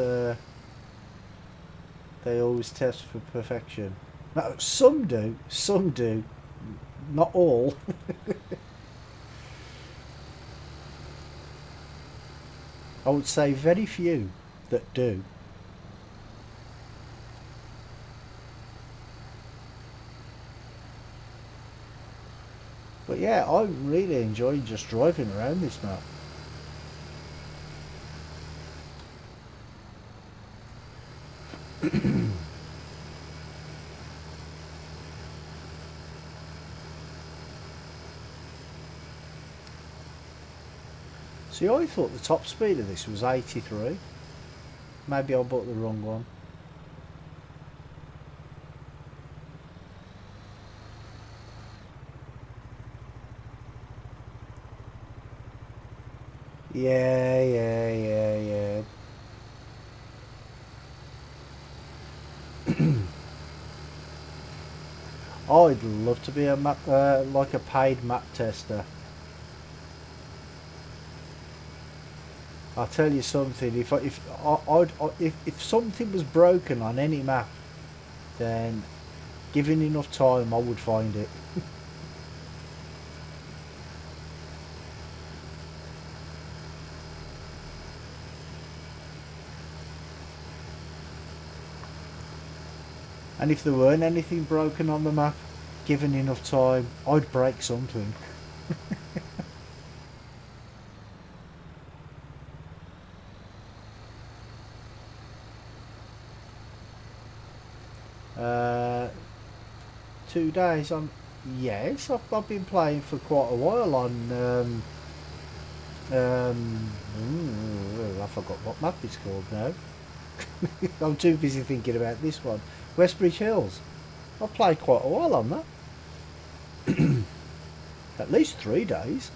they always test for perfection. Now, some do, not all. I would say very few that do. But yeah, I really enjoy just driving around this map. See, I thought the top speed of this was 83. Maybe I bought the wrong one. Yeah. I'd love to be a map, like a paid map tester. I'll tell you something. If something was broken on any map, then given enough time, I would find it. And if there weren't anything broken on the map, given enough time, I'd break something. uh, 2 days on. Yes, I've been playing for quite a while on. I forgot what map it's called now. I'm too busy thinking about this one. Westbridge Hills. I've played quite a while on that. At least 3 days.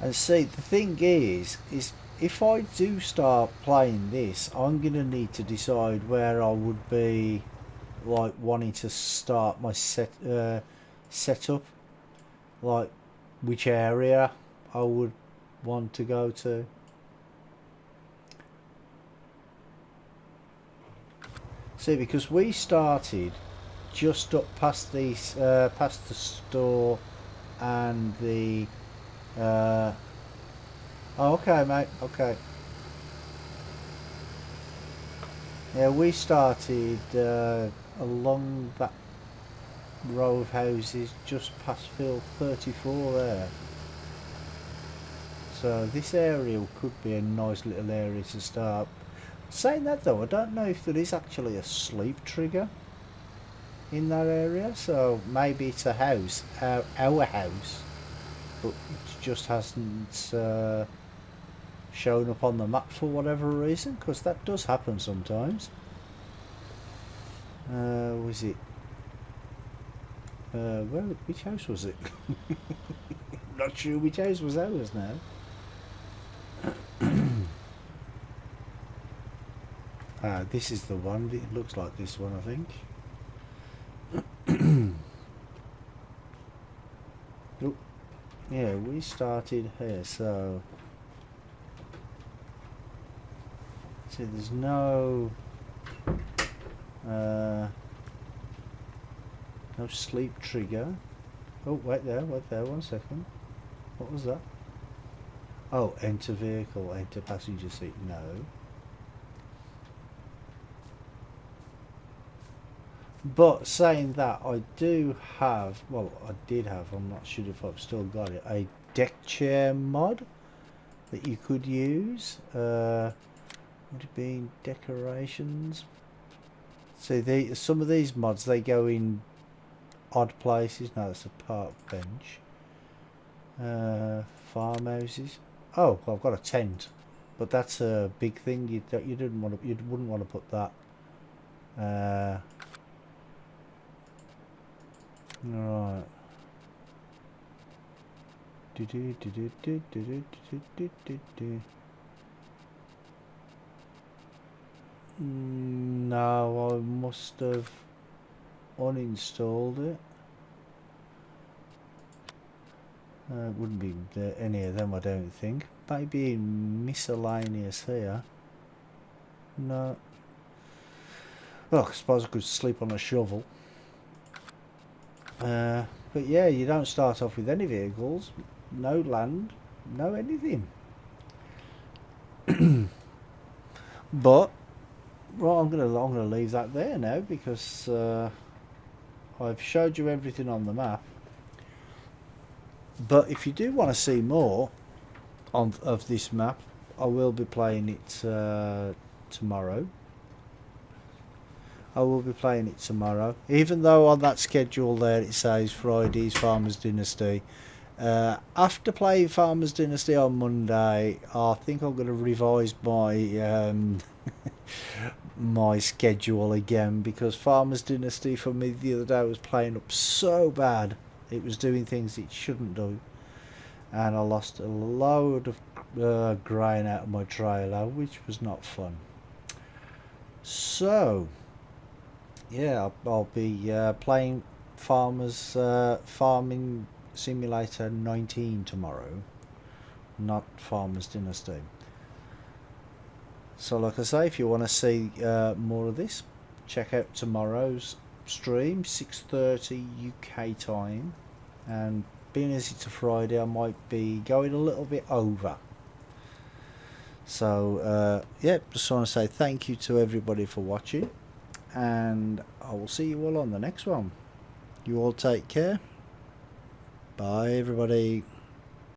And see, the thing is if I do start playing this, I'm gonna need to decide where I would be, like wanting to start my setup, like which area I would want to go to. See, because we started just up past these, past the store and the. Oh, okay, mate. Okay. Yeah, we started along that row of houses just past field 34 there. So this area could be a nice little area to start. Saying that though, I don't know if there is actually a sleep trigger in that area. So maybe it's a house, our house, but it just hasn't shown up on the map for whatever reason, because that does happen sometimes. Was it? Which house was it? Not sure which house was ours now. This is the one. It looks like this one, I think. Oh, yeah, we started here, so see, there's no no sleep trigger. Oh, wait there, 1 second. What was that? Oh, enter vehicle, enter passenger seat. No. But saying that, I do have, well, I did have, I'm not sure if I've still got it, a deck chair mod that you could use. Would it be in decorations? So some of these mods, they go in odd places. No, that's a park bench. Farmhouses. Oh, well, I've got a tent, but that's a big thing. You wouldn't want to put that. Right. No, I must have uninstalled it. It wouldn't be any of them, I don't think. Maybe in miscellaneous here. No. Well, I suppose I could sleep on a shovel. But yeah, you don't start off with any vehicles, no land, no anything. But well, I'm gonna leave that there now, because I've showed you everything on the map. But if you do want to see more of this map, I will be playing it tomorrow. I will be playing it tomorrow, even though on that schedule there it says Friday's Farmers Dynasty. After playing Farmers Dynasty on Monday, I think I'm going to revise my my schedule again, because Farmers Dynasty for me the other day was playing up so bad. It was doing things it shouldn't do, and I lost a load of grain out of my trailer, which was not fun. So yeah, I'll be playing Farming Simulator 19 tomorrow, not Farmers Dynasty. So like I say, if you want to see more of this, check out tomorrow's stream, 6:30 UK time, and being as it's a Friday, I might be going a little bit over. So yeah, just want to say thank you to everybody for watching, and I will see you all on the next one. You all take care. Bye everybody.